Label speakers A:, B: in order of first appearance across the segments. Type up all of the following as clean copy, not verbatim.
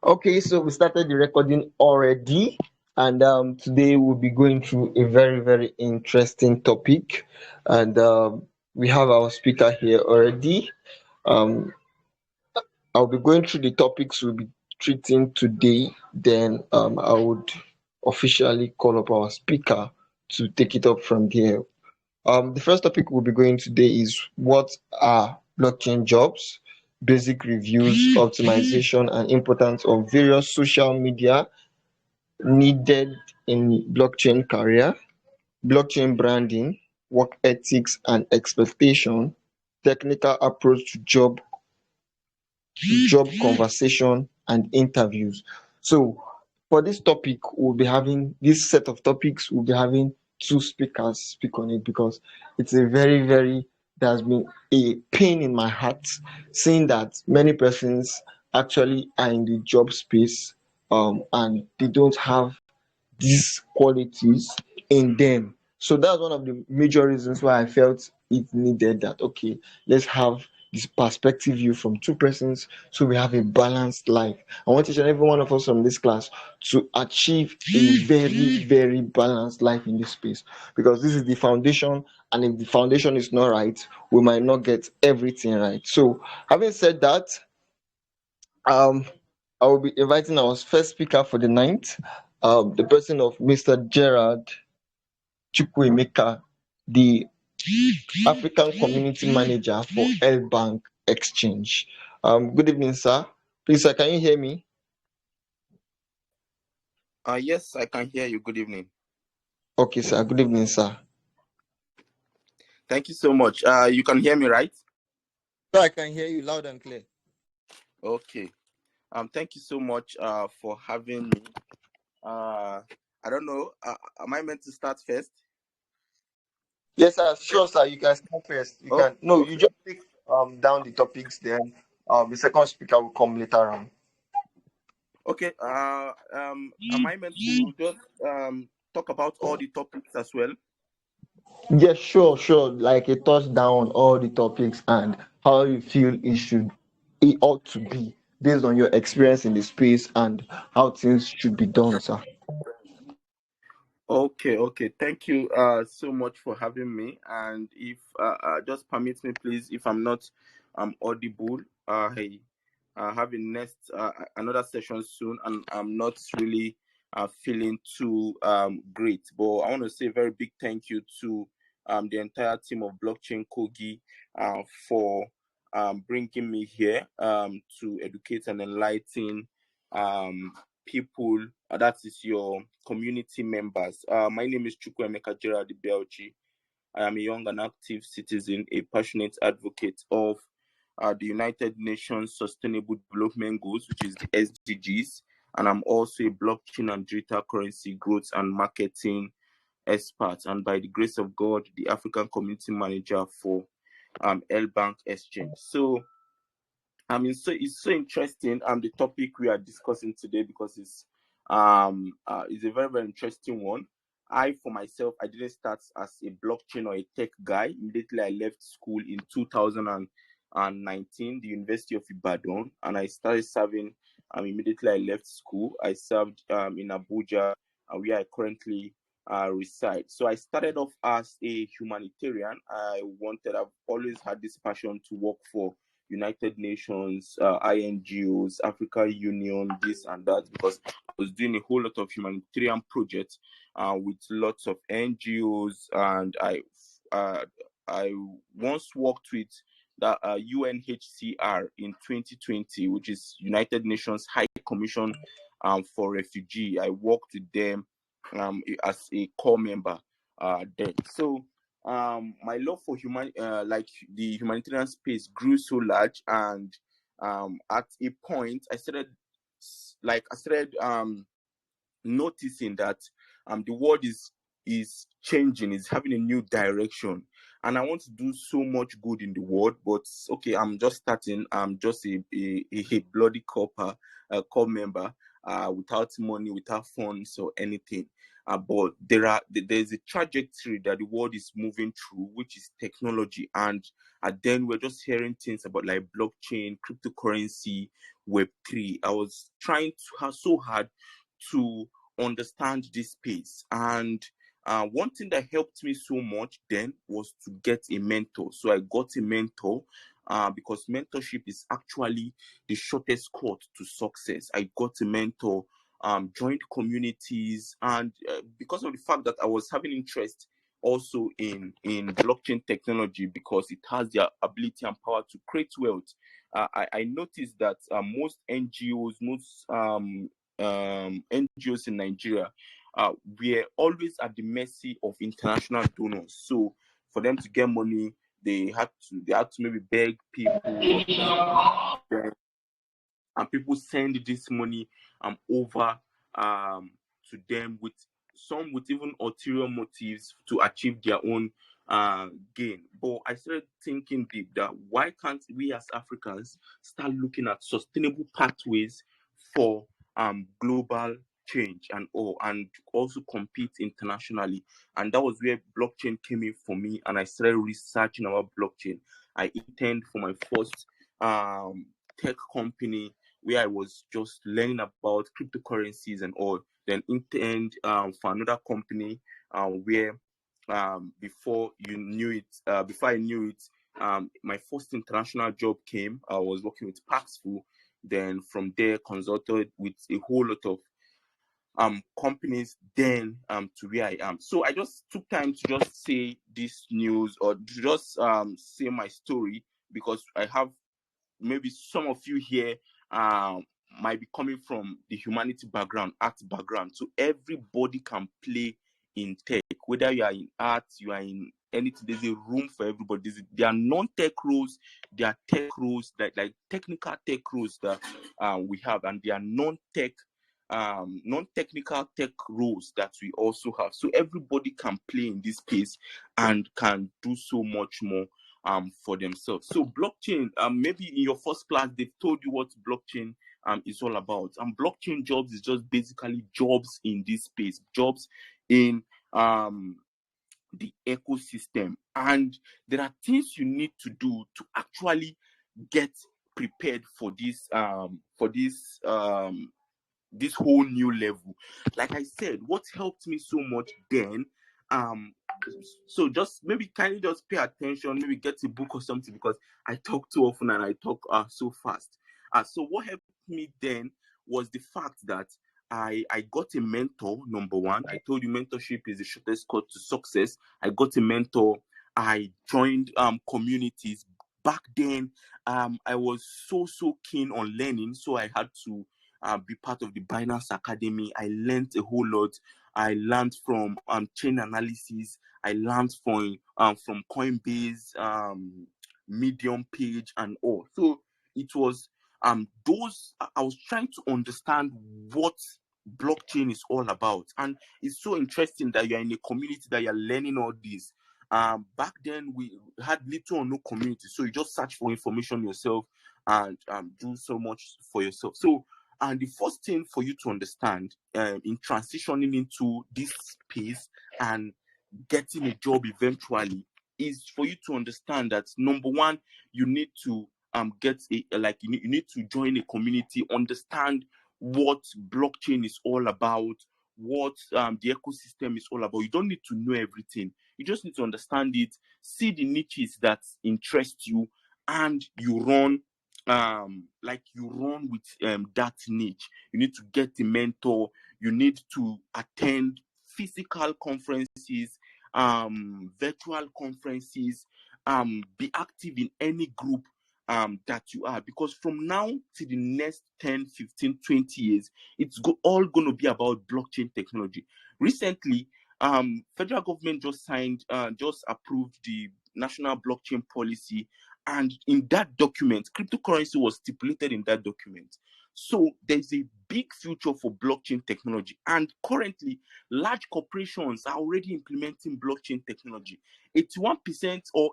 A: Okay, so we started the recording already, and today we'll be going through a very, very interesting topic. And we have our speaker here already. Um, I'll be going through the topics we'll be treating today. Then I would officially call up our speaker to take it up from there. The first topic we'll be going today is what are blockchain jobs, basic reviews, optimization, and importance of various social media needed in blockchain career, blockchain branding, work ethics and expectation, technical approach to job conversation and interviews. So for this topic, we'll be having this set of topics, we'll be having two speakers speak on it because it's a very, very there's been a pain in my heart seeing that many persons actually are in the job space and they don't have these qualities in them. So that's one of the major reasons why I felt it needed that okay, let's have this perspective view from two persons so we have a balanced life. I want each and every one of us from this class to achieve a very, very balanced life in this space because this is the foundation, and if the foundation is not right, we might not get everything right. So, having said that, um, I will be inviting our first speaker for the night, the person of Mr. Gerard Chukwuemeka, the African Community Manager for L Bank Exchange. Good evening, sir. Please, sir, can you hear me?
B: Yes, I can hear you. Good evening.
A: Okay, sir. Good evening, sir.
B: Thank you so much. You can hear me, right?
A: Sir, I can hear you loud and clear.
B: Okay. Thank you so much for having me. I don't know. Am I meant to start first?
A: Yes, sir. Sure, sir. You can start first. You
B: Oh,
A: can. No, you
B: okay.
A: just take down the topics. Then the second speaker will come later on.
B: Okay. Am I meant to just talk about all the topics as well?
A: Yes, sure, sure. Like a touchdown on all the topics and how you feel it ought to be based on your experience in the space and how things should be done, sir.
B: Okay. Thank you so much for having me. And if just permit me, please, if I'm not audible, hey, have a next another session soon, and I'm not really feeling too great. But I want to say a very big thank you to the entire team of Blockchain Kogi for bringing me here to educate and enlighten people. That is your community members. My name is Chukwuemeka Gerard Belchi. I am a young and active citizen, a passionate advocate of the United Nations Sustainable Development Goals, which is the SDGs, and I'm also a blockchain and digital currency growth and marketing expert, and by the grace of God, the African Community Manager for L Bank Exchange. So, it's so interesting the topic we are discussing today because it's a very, very interesting one. I for myself, I didn't start as a blockchain or a tech guy. Immediately I left school in 2019, the University of Ibadan, and I started serving. Immediately I left school, I served in Abuja, where I currently reside. So I started off as a humanitarian. I've always had this passion to work for United Nations, INGOs, Africa Union, this and that, because I was doing a whole lot of humanitarian projects with lots of NGOs, and I once worked with the UNHCR in 2020, which is United Nations High Commission for Refugee. I worked with them as a core member then. So my love for like the humanitarian space grew so large, and at a point I started noticing that the world is changing, is having a new direction, and I want to do so much good in the world. But okay, I'm just starting. I'm just a bloody core member, without money, without funds or anything. But there's a trajectory that the world is moving through, which is technology. And then we're just hearing things about like blockchain, cryptocurrency, Web3. I was trying to have so hard to understand this space. And one thing that helped me so much then was to get a mentor. So I got a mentor because mentorship is actually the shortest cut to success. I got a mentor, joined communities, and because of the fact that I was having interest also in blockchain technology, because it has the ability and power to create wealth. I noticed that most NGOs, most NGOs in Nigeria, we're always at the mercy of international donors. So for them to get money, they had to maybe beg people, and people send this money over to them, with some with even ulterior motives to achieve their own gain. But I started thinking deep that why can't we as Africans start looking at sustainable pathways for global change and also compete internationally. And that was where blockchain came in for me, and I started researching about blockchain. I interned for my first tech company where I was just learning about cryptocurrencies and all. Then interned for another company where before I knew it, my first international job came. I was working with Paxful. Then from there, consulted with a whole lot of companies then to where I am. So I just took time to just say this news, or to just say my story, because I have maybe some of you here might be coming from the humanity background, art background. So everybody can play in tech, whether you are in art, you are in anything. There's a room for everybody. There are non-tech roles, there are tech roles, like technical tech roles that we have, and there are non-technical tech roles that we also have. So everybody can play in this space and can do so much more for themselves. So blockchain, maybe in your first class they've told you what blockchain is all about. And blockchain jobs is just basically jobs in this space, jobs in the ecosystem. And there are things you need to do to actually get prepared for this whole new level. Like I said, what helped me so much then, so just maybe kindly just pay attention, maybe get a book or something, because I talk too often and I talk so fast. So what helped me then was the fact that I got a mentor. Number one, I told you mentorship is the shortest cut to success. I got a mentor. I joined communities. Back then, I was so keen on learning, so I had to be part of the Binance Academy. I learned a whole lot. I learned from chain analysis. I learned from Coinbase, Medium page, and all. So it was those. I was trying to understand what blockchain is all about, and it's so interesting that you're in a community that you're learning all this. Back then we had little or no community, so you just search for information yourself and do so much for yourself. So, and the first thing for you to understand in transitioning into this space and getting a job eventually is for you to understand that number one, you need to get you need to join a community, understand what blockchain is all about, what the ecosystem is all about. You don't need to know everything. You just need to understand it, see the niches that interest you, and you run with that niche. You need to get a mentor. You need to attend physical conferences, virtual conferences, be active in any group that you are, because from now to the next 10, 15, 20 years, it's all going to be about blockchain technology. Recently, federal government just approved the national blockchain policy, and in that document, cryptocurrency was stipulated in that document. So there's a big future for blockchain technology, and currently large corporations are already implementing blockchain technology. 81% or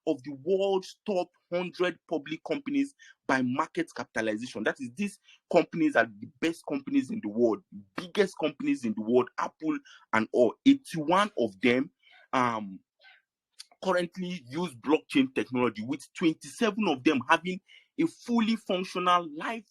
B: of the world's top 100 public companies by market capitalization. That is, these companies are the best companies in the world, biggest companies in the world, Apple and all. 81 of them currently use blockchain technology, with 27 of them having a fully functional live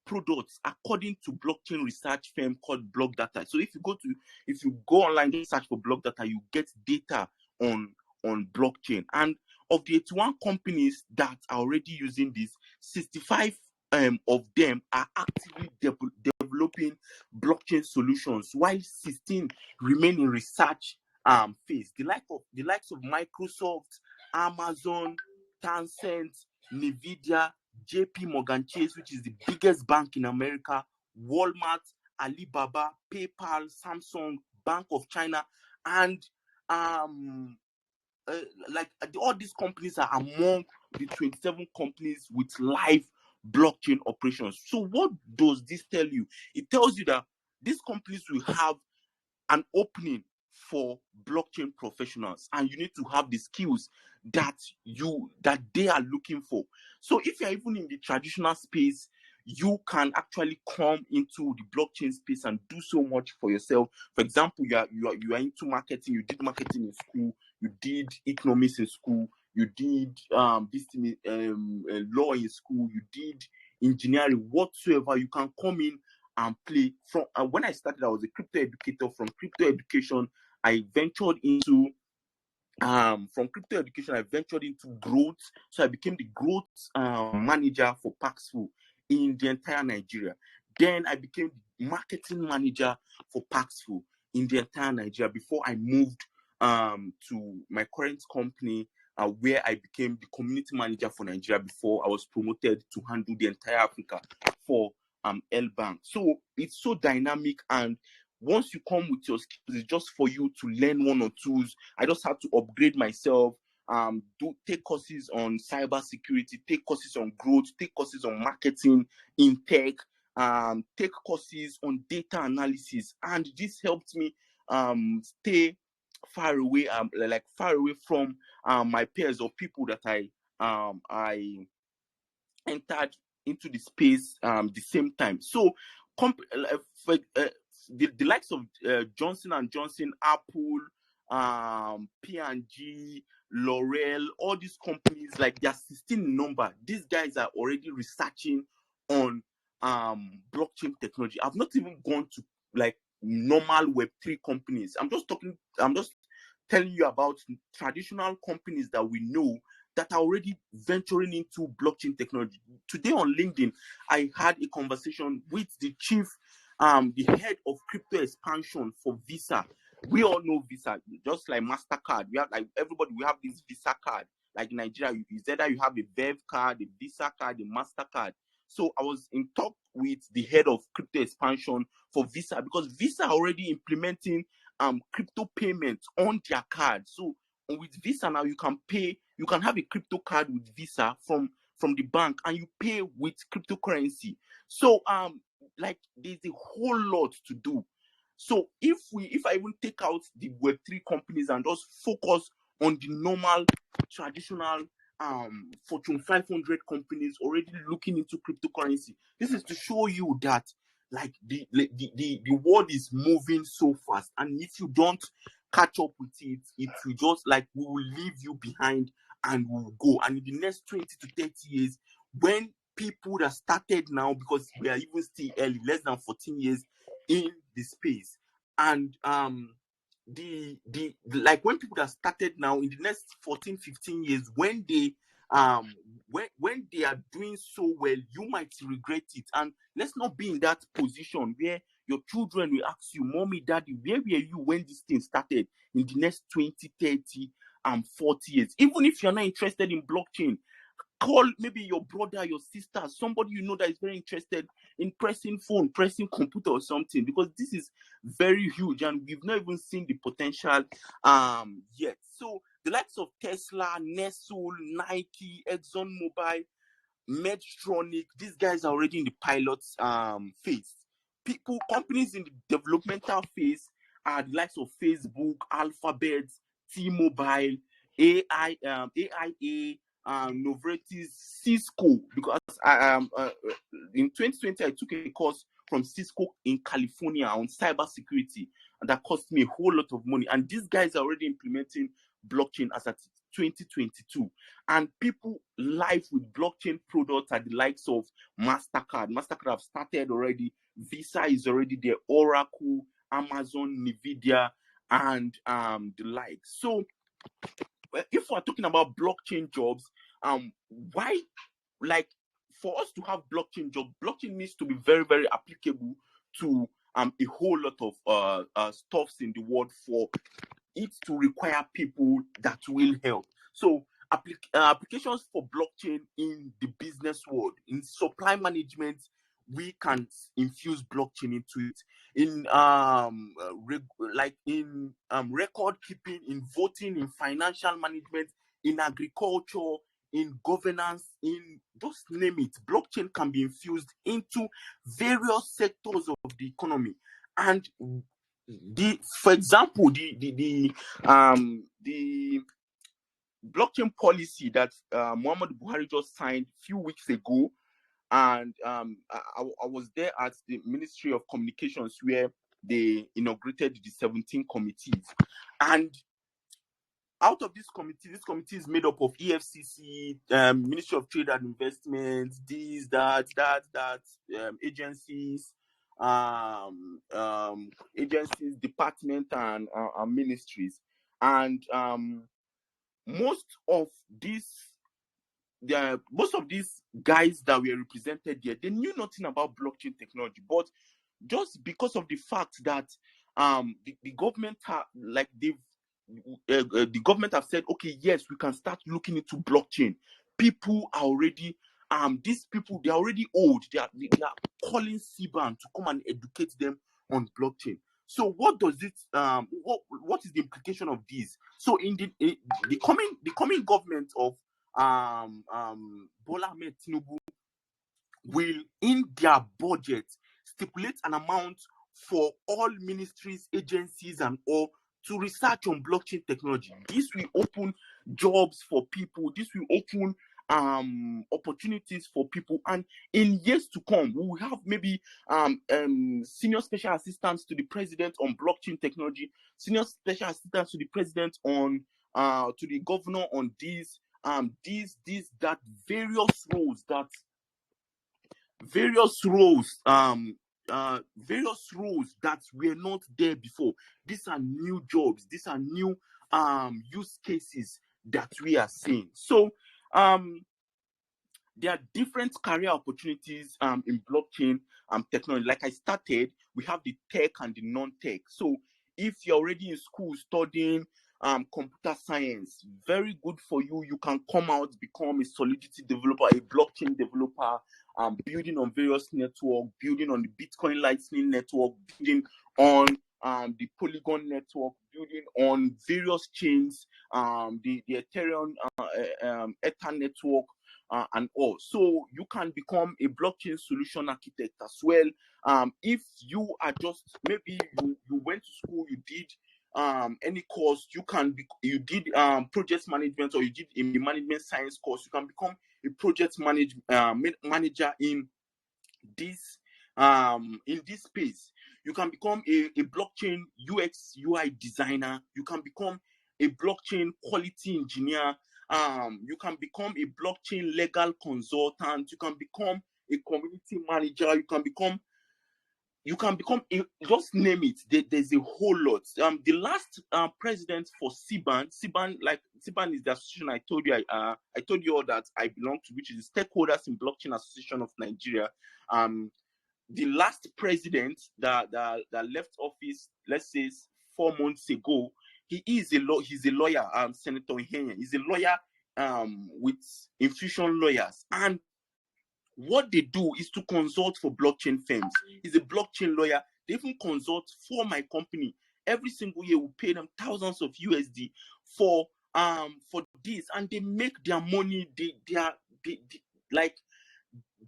B: products according to blockchain research firm called Block Data. So if you go online, just search for Block Data, you get data on blockchain. And of the 81 companies that are already using this, 65 of them are actively developing blockchain solutions, while 16 remain in research phase. The likes of Microsoft, Amazon, Tencent, Nvidia, JP Morgan Chase, which is the biggest bank in America, Walmart, Alibaba, PayPal, Samsung, Bank of China, and all these companies are among the 27 companies with live blockchain operations. So what does this tell you? It tells you that these companies will have an opening for blockchain professionals, and you need to have the skills that they are looking for. So if you're even in the traditional space, you can actually come into the blockchain space and do so much for yourself. For example, you are into marketing. You did marketing in school. You did economics in school. You did this thing, law in school. You did engineering. Whatsoever, you can come in and play. From when I started, I was a crypto educator. From crypto education, I ventured into growth. So I became the growth manager for Paxful in the entire Nigeria. Then I became the marketing manager for Paxful in the entire Nigeria before I moved to my current company, where I became the community manager for Nigeria before I was promoted to handle the entire Africa for L Bank. So it's so dynamic, and once you come with your skills, it's just for you to learn one or twos. I just had to upgrade myself, take courses on cyber security, take courses on growth, take courses on marketing in tech, take courses on data analysis, and this helped me stay far away, far away from my peers or people that I entered into the space the same time. So the likes of Johnson and Johnson, Apple, P&G, L'Oreal, all these companies, like they are 16 number. These guys are already researching on blockchain technology. I've not even gone to like normal Web3 companies. I'm just telling you about traditional companies that we know that are already venturing into blockchain technology. Today on LinkedIn, I had a conversation with the the head of crypto expansion for Visa. We all know Visa, just like Mastercard. We have, like everybody, we have this Visa card. Like in Nigeria, it's either you have a Bev card, a Visa card, a Mastercard. So I was in talk with the head of crypto expansion for Visa, because Visa are already implementing crypto payments on their card. So with Visa now, you can have a crypto card with Visa from the bank, and you pay with cryptocurrency. So like there's a whole lot to do. So if I even take out the Web3 companies and just focus on the normal traditional Fortune 500 companies already looking into cryptocurrency, this is to show you that like the world is moving so fast, and if you don't catch up with it, it will just like we will leave you behind and we will go. And in the next 20 to 30 years, when people that started now, because we are even still early, less than 14 years in the space, and like when people that started now in the next 14, 15 years, when they when they are doing so well, you might regret it. And let's not be in that position where your children will ask you, mommy, daddy, where were you when this thing started, in the next 20, 30 and 40 years. Even if you're not interested in blockchain, call maybe your brother, your sister, somebody you know that is very interested in pressing phone, pressing computer or something, because this is very huge and we've not even seen the potential yet. So the likes of Tesla, Nestle, Nike, ExxonMobil, Medtronic, these guys are already in the pilot phase. Companies in the developmental phase are the likes of Facebook, Alphabet, T-Mobile, AIA, Novartis, Cisco, because in 2020 I took a course from Cisco in California on cybersecurity, and that cost me a whole lot of money. And these guys are already implementing blockchain as at 2022, and people live with blockchain products at the likes of Mastercard have started already. Visa is already there, Oracle, Amazon, Nvidia, and the like. So if we're talking about blockchain jobs, why, like, for us to have blockchain job, blockchain needs to be very, very applicable to a whole lot of stuffs in the world for it to require people that will help. So applications for blockchain in the business world, in supply management, we can infuse blockchain into it. In record keeping, in voting, in financial management, in agriculture, in governance, in just name it, blockchain can be infused into various sectors of the economy. And for example, the blockchain policy that Muhammad Buhari just signed a few weeks ago, and I was there at the Ministry of Communications where they inaugurated the 17 committees. And out of this committee is made up of EFCC, Ministry of Trade and Investment, agencies, department, and ministries. And most of these guys that were represented there, they knew nothing about blockchain technology. But just because of the fact that the government the government have said, okay, yes, we can start looking into blockchain. People are already these people, they're already old. They are calling CBAN to come and educate them on blockchain. So what does it what is the implication of this? So in the coming government of Bola Ahmed Tinubu will, in their budget, stipulate an amount for all ministries, agencies, and all to research on blockchain technology. This will open jobs for people. This will open opportunities for people. And in years to come, we will have maybe senior special assistants to the president on blockchain technology, senior special assistants to the president on to the governor on these that various roles that were not there before. These are new jobs. These are new use cases that we are seeing. So there are different career opportunities in blockchain technology. Like I started, we have the tech and the non-tech. So if you're already in school studying computer science, very good for you. You can come out, become a Solidity developer, a blockchain developer, building on various networks, building on the Bitcoin Lightning network, building on the Polygon network, building on various chains, the Ethereum Ether network, and all. So you can become a blockchain solution architect as well. If you are just, maybe you went to school, you did any course, you did project management, or you did a management science course, you can become a project manager in this space. You can become a blockchain UX UI designer. You can become a blockchain quality engineer. You can become a blockchain legal consultant. You can become a community manager. You can become just name it. There's a whole lot. The last president for CBAN is the association I told you all that I belong to, which is the Stakeholders in Blockchain Association of Nigeria. The last president that left office, let's say 4 months ago, he's a lawyer, Senator Ihenya. He's a lawyer with Infusion Lawyers, and what they do is to consult for blockchain firms. He's a blockchain lawyer. They even consult for my company. Every single year, we pay them thousands of USD for this, and they make their money. They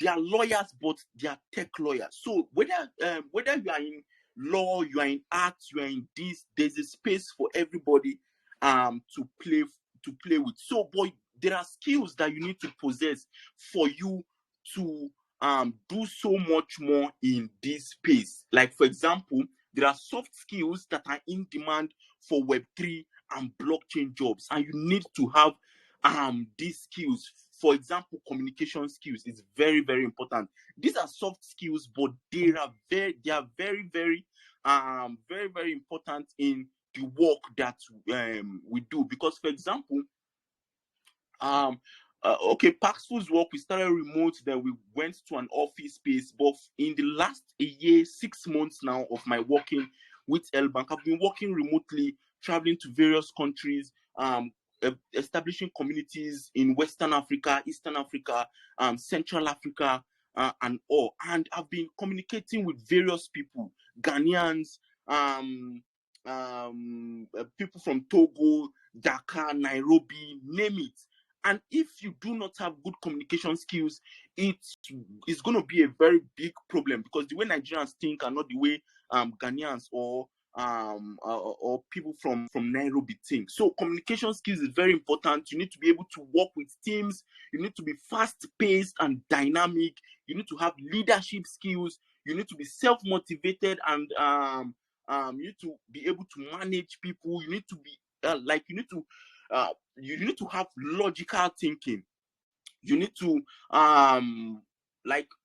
B: are lawyers, but they are tech lawyers. So whether you are in law, you are in arts, you are in this, there's a space for everybody to to play with. So, boy, there are skills that you need to possess for you to do so much more in this space. Like, for example, there are soft skills that are in demand for Web3 and blockchain jobs, and you need to have these skills. For example, communication skills is very, very important. These are soft skills, but they are very, very, very important in the work that we do. Because, for example, okay, Paxful's work, we started remote, then we went to an office space. But in the last a year, 6 months now of my working with L Bank, I've been working remotely, traveling to various countries, establishing communities in Western Africa, Eastern Africa, Central Africa, and all. And I've been communicating with various people, Ghanaians, people from Togo, Dakar, Nairobi, name it. And if you do not have good communication skills, it's going to be a very big problem, because the way Nigerians think are not the way Ghanaians or people from Nairobi think. So communication skills is very important. You need to be able to work with teams. You need to be fast-paced and dynamic. You need to have leadership skills. You need to be self-motivated, and you need to be able to manage people. You need to be you need to have logical thinking. You need to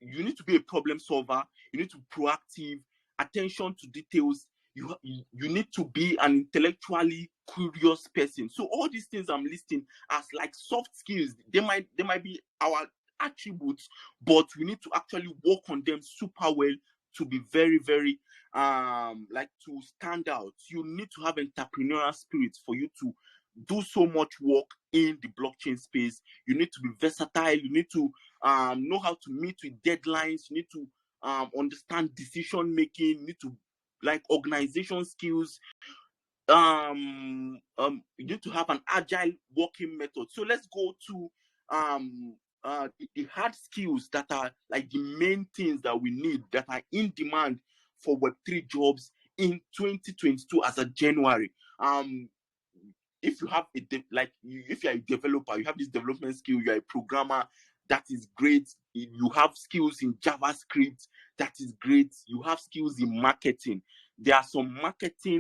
B: you need to be a problem solver. You need to be proactive, attention to details. You need to be an intellectually curious person. So all these things I'm listing as like soft skills, they might be our attributes, but we need to actually work on them super well to be very, very to stand out. You need to have entrepreneurial spirit for you to do so much work in the blockchain space. You need to be versatile. You need to know how to meet with deadlines. You need to understand decision making. You need to organization skills. You need to have an agile working method. So let's go to the hard skills that are like the main things that we need, that are in demand for Web3 jobs in 2022 as of January. If you have if you're a developer, you have this development skill, you're a programmer, that is great. You have skills in JavaScript, that is great. You have skills in marketing. There are some marketers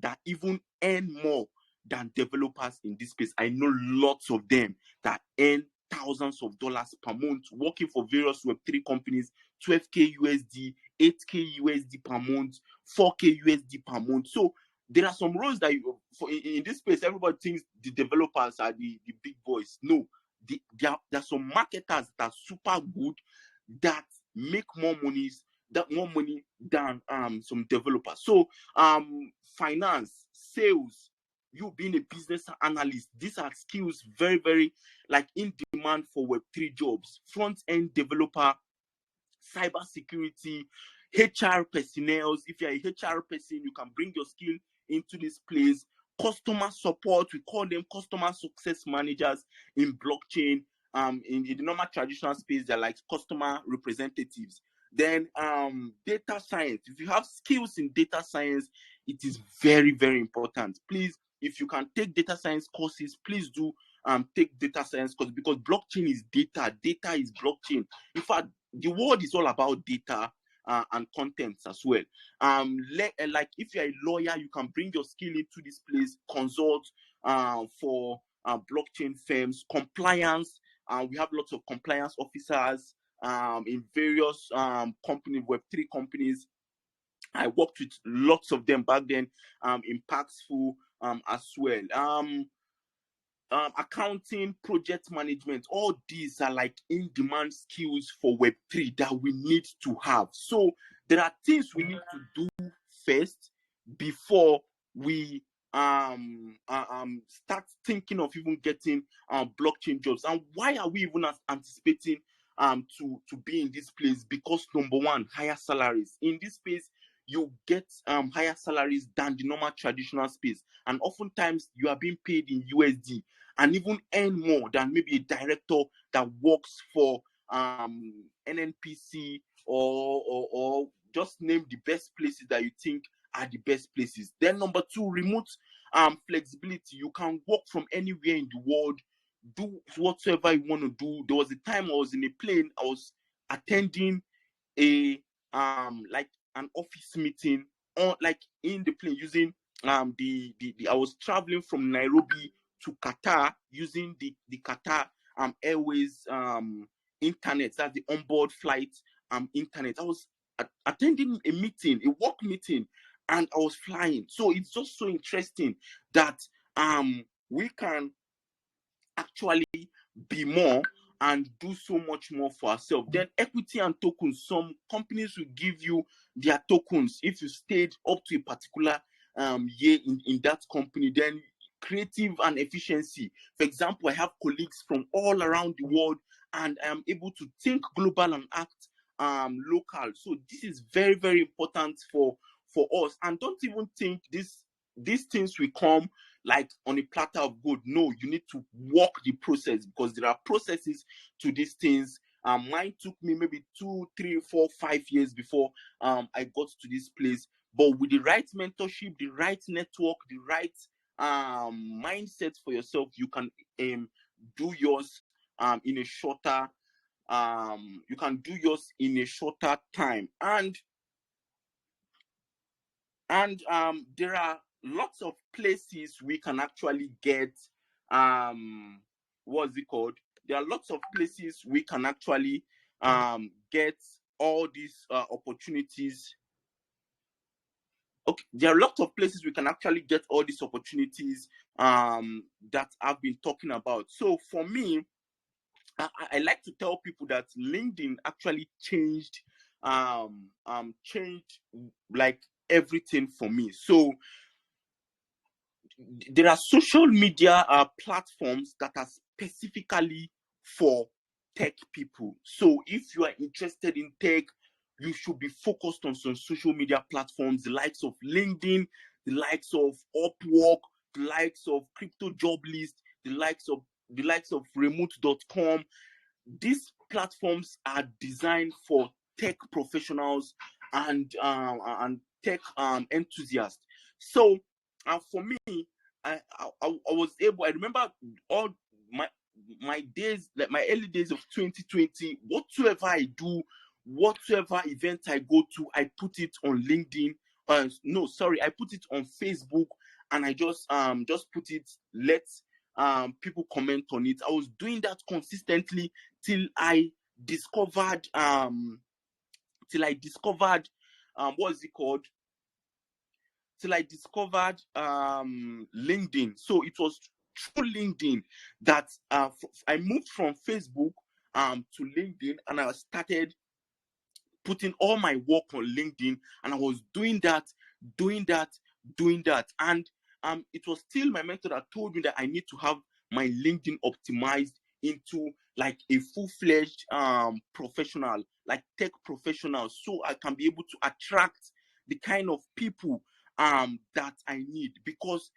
B: that even earn more than developers in this space. I know lots of them that earn thousands of dollars per month working for various Web3 companies, 12K USD, 8K USD per month, 4K USD per month. So there are some roles that in this space, everybody thinks the developers are the big boys. No, there are some marketers that are super good, that make more money than some developers. So finance, sales, you being a business analyst, these are skills very, very in demand for Web3 jobs. Front end developer, cyber security, HR personnel. If you're a HR person, you can bring your skill into this place. Customer support, we call them customer success managers in blockchain. In the normal traditional space, they're like customer representatives. Then data science. If you have skills in data science, it is very, very important. Please, if you can take data science courses, please do take data science courses, because blockchain is data. Data is blockchain. In fact, the world is all about data and contents as well. If you're a lawyer, you can bring your skill into this place, consult for blockchain firms, compliance. We have lots of compliance officers in various companies, Web3 companies. I worked with lots of them back then, impactful as well. Accounting, project management, all these are in-demand skills for Web3 that we need to have. So there are things we need to do first before we start thinking of even getting blockchain jobs. And why are we even anticipating to be in this place? Because number one, higher salaries. In this space, you get higher salaries than the normal traditional space, and oftentimes you are being paid in USD, and even earn more than maybe a director that works for NNPC or just name the best places that you think are the best places. Then number two, remote flexibility. You can work from anywhere in the world, do whatsoever you want to do. There was a time I was in a plane, I was attending a like an office meeting on like in the plane using the I was traveling from Nairobi to Qatar using the Qatar Airways internet. That's the onboard flight internet. I was attending a meeting, a work meeting, and I was flying. So it's just so interesting that we can actually be more and do so much more for ourselves. Then equity and tokens. Some companies will give you their tokens if you stayed up to a particular year in that company. Then creative and efficiency. For example, I have colleagues from all around the world, and I am able to think global and act local. So this is very, very important for us. And don't even think these things will come like on a platter of gold. No, you need to walk the process, because there are processes to these things. Mine took me maybe 2, 3, 4, 5 years before I got to this place. But with the right mentorship, the right network, the right mindset for yourself, you can do yours in a shorter you can do yours in a shorter time. And there are lots of places we can actually get what's it called? There are lots of places we can actually get all these opportunities. Okay, there are lots of places we can actually get all these opportunities that I've been talking about. So for me, I like to tell people that LinkedIn actually changed like everything for me. So there are social media platforms that are specifically for tech people. So if you are interested in tech, you should be focused on some social media platforms, the likes of LinkedIn, the likes of Upwork, the likes of Crypto Job List, the likes of remote.com. These platforms are designed for tech professionals and tech enthusiasts. So for me, I was able. I remember all my my days, like my early days of 2020. Whatsoever I do, whatsoever event I go to, I put it on LinkedIn. No, sorry, I put it on Facebook, and I just put it. Let people comment on it. I was doing that consistently till I discovered what is it called? Till I discovered LinkedIn. So it was through LinkedIn that I moved from Facebook to LinkedIn, and I started putting all my work on LinkedIn, and I was doing that, doing that, doing that. And it was still my mentor that told me that I need to have my LinkedIn optimized into like a full-fledged professional, like tech professional, so I can be able to attract the kind of people that I need. Because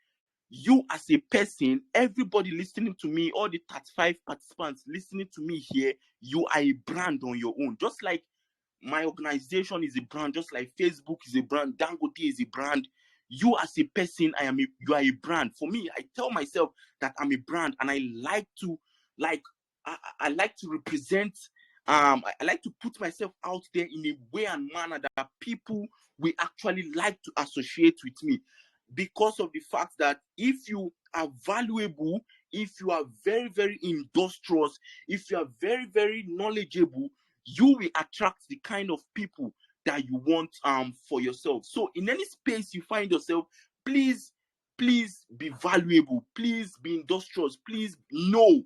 B: you as a person, everybody listening to me, all the 35 participants listening to me here, you are a brand on your own. Just like my organization is a brand, just like Facebook is a brand, Dangote is a brand. You as a person, you are a brand. For me, I tell myself that I'm a brand, and I like to like I like to represent. I like to put myself out there in a way and manner that people will actually like to associate with me, because of the fact that if you are valuable, if you are very, very industrious, if you are very, very knowledgeable, you will attract the kind of people that you want for yourself. So in any space you find yourself, please be valuable, please be industrious, please know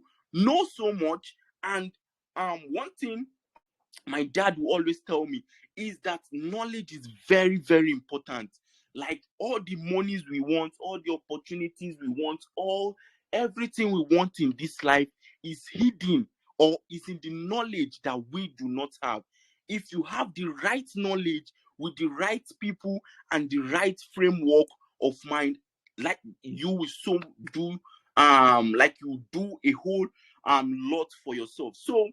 B: so much. And one thing my dad will always tell me is that knowledge is very, very important. Like all the monies we want, all the opportunities we want, all everything we want in this life is hidden or is in the knowledge that we do not have. If you have the right knowledge with the right people and the right framework of mind, like you will so do like you do a whole lot for yourself. So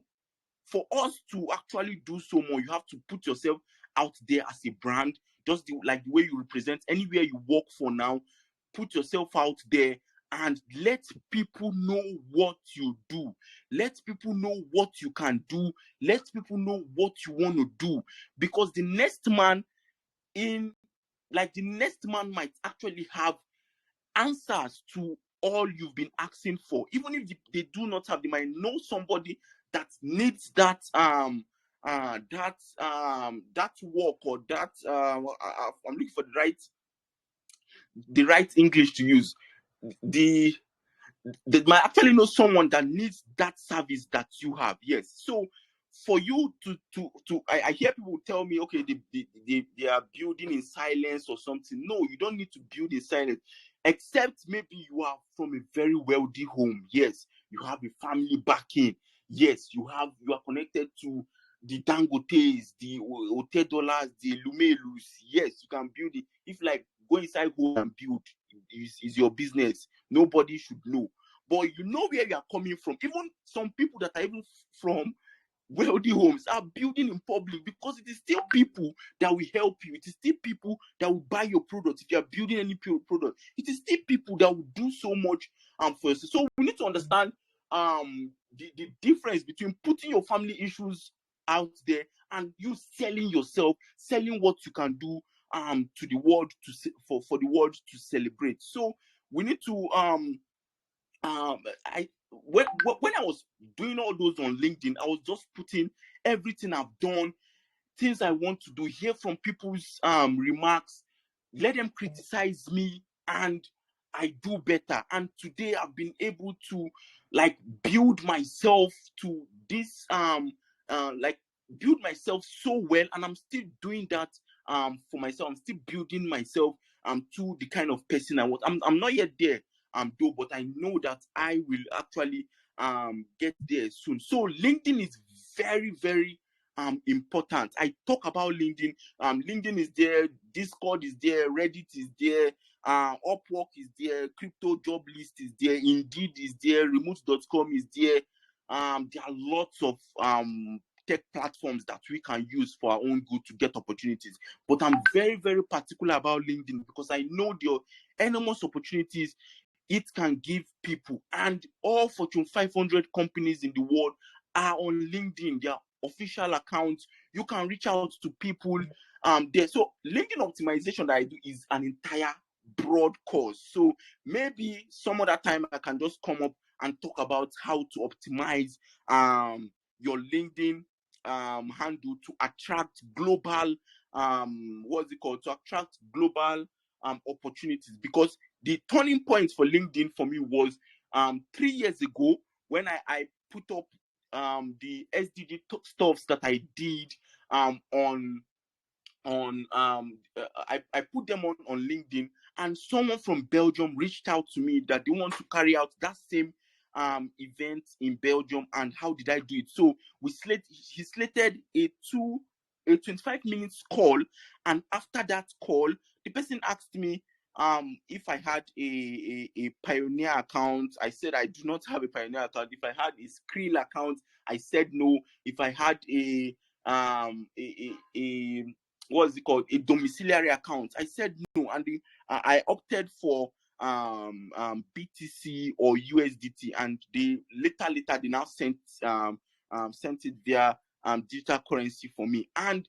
B: for us to actually do so more, you have to put yourself out there as a brand, just like the way you represent anywhere you work for now. put yourself out there and let people know what you do. Let people know what you can do. Let people know what you want to do. Because the next man might actually have answers to all you've been asking for. Even if they do not have, they might know somebody that needs that that work, or that I'm looking for the right English to use. The They might actually know someone that needs that service that you have. Yes. So for you I hear people tell me, okay, they are building in silence or something. No, you don't need to build in silence, except maybe you are from a very wealthy home. Yes, you have a family backing. Yes, you are connected to the Dangotes, the Hotel Dollars, the Lumelus. Yes, you can build it. If like go inside home and build is your business, nobody should know. But you know where you are coming from. Even some people that are even from wealthy homes are building in public, because it is still people that will help you. It is still people that will buy your product. If you are building any product, it is still people that will do so much for you. So we need to understand the difference between putting your family issues out there and you selling yourself, selling what you can do to the world, for the world to celebrate. So we need to I when I was doing all those on LinkedIn, I was just putting everything I've done, things I want to do, hear from people's remarks, let them criticize me, and I do better. And today I've been able to like build myself to this like build myself so well, and I'm still doing that for myself. I'm still building myself to the kind of person I want. I'm not yet there though, but I know that I will actually get there soon. So LinkedIn is very, very important. I talk about LinkedIn. LinkedIn is there, Discord is there, Reddit is there, Upwork is there, Crypto Job List is there, Indeed is there, Remote.com is there. There are lots of tech platforms that we can use for our own good to get opportunities. But I'm very, very particular about LinkedIn, because I know there are enormous opportunities it can give people, and all Fortune 500 companies in the world are on LinkedIn. Their official accounts. You can reach out to people there. So LinkedIn optimization that I do is an entire broad course. So maybe some other time I can just come up and talk about how to optimize your LinkedIn handle to attract global what's it called, to attract global opportunities. Because the turning point for LinkedIn for me was 3 years ago, when I put up the SDG stuffs that I did I put them on LinkedIn, and someone from Belgium reached out to me that they want to carry out that same event in Belgium. And how did I do it? So he slated a 25 minutes call, and after that call, the person asked me if I had a Pioneer account. I said I do not have a Pioneer account. If I had a Skrill account, I said no. If I had a what's it called, a domiciliary account, I said no. And I opted for BTC or USDT, and they later they now sent it via digital currency for me. And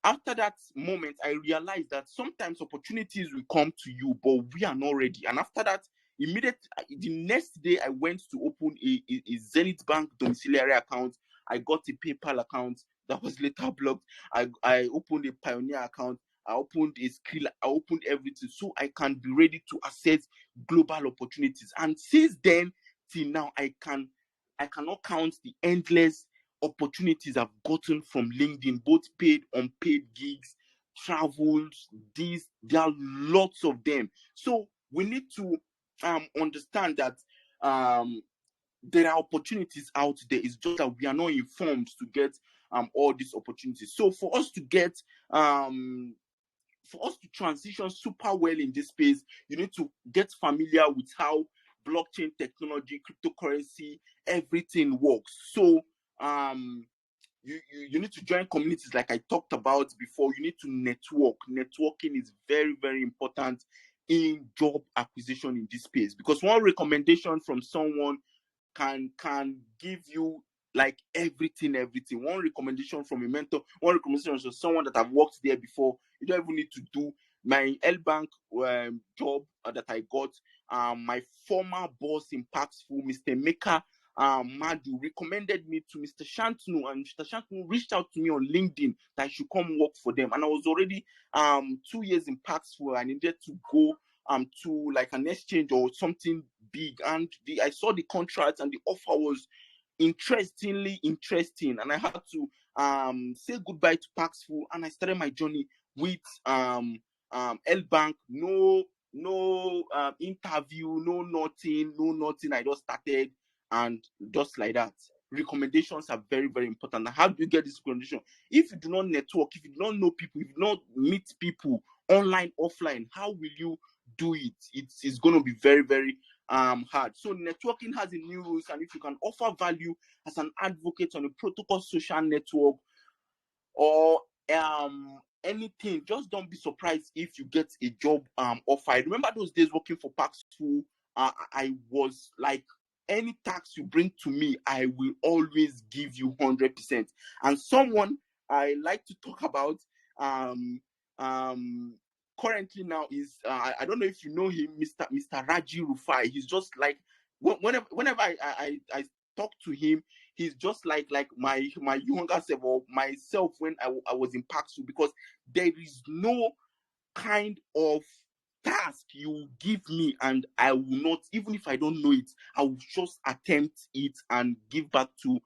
B: after that moment, I realized that sometimes opportunities will come to you, but we are not ready. And after that, the next day, I went to open a Zenith Bank domiciliary account. I got a PayPal account that was later blocked. I opened a Pioneer account. I opened a Skrill. I opened everything so I can be ready to access global opportunities. And since then till now, I cannot count the endless opportunities I've gotten from LinkedIn, both paid, unpaid gigs, travels. There are lots of them. So we need to understand that there are opportunities out there. It's just that we are not informed to get all these opportunities. So for us to transition super well in this space, you need to get familiar with how blockchain technology, cryptocurrency, everything works. So you need to join communities like I talked about before. You need to network. Networking is very, very important in job acquisition in this space, because one recommendation from someone can give you like everything. One recommendation from a mentor, one recommendation from someone that have worked there before, you don't even need to do. My L Bank job that I got, my former boss in Paxful, Mr. Meka Madu, recommended me to Mr. Shantunu, and Mr. Shantunu reached out to me on LinkedIn that I should come work for them. And I was already 2 years in Paxful. I needed to go to like an exchange or something big, and I saw the contract and the offer was interesting, and I had to say goodbye to Paxful, and I started my journey with L Bank. No interview, no nothing. I just started, and just like that. Recommendations are very, very important. How do you get this recommendation? If you do not network, if you do not know people, if you do not meet people online, offline, how will you do it? It's going to be very, very hard. So networking has a new rules, and if you can offer value as an advocate on a protocol social network or anything, just don't be surprised if you get a job offer. I remember those days working for Paxful. I was like, any tax you bring to me, I will always give you 100%. And someone I like to talk about currently now is I don't know if you know him, Mr. Raji Rufai. He's just like, whenever I talk to him, he's just like my younger self, or myself when I was in Paxu, because there is no kind of task you give me and I will not, even if I don't know it, I will just attempt it and give back to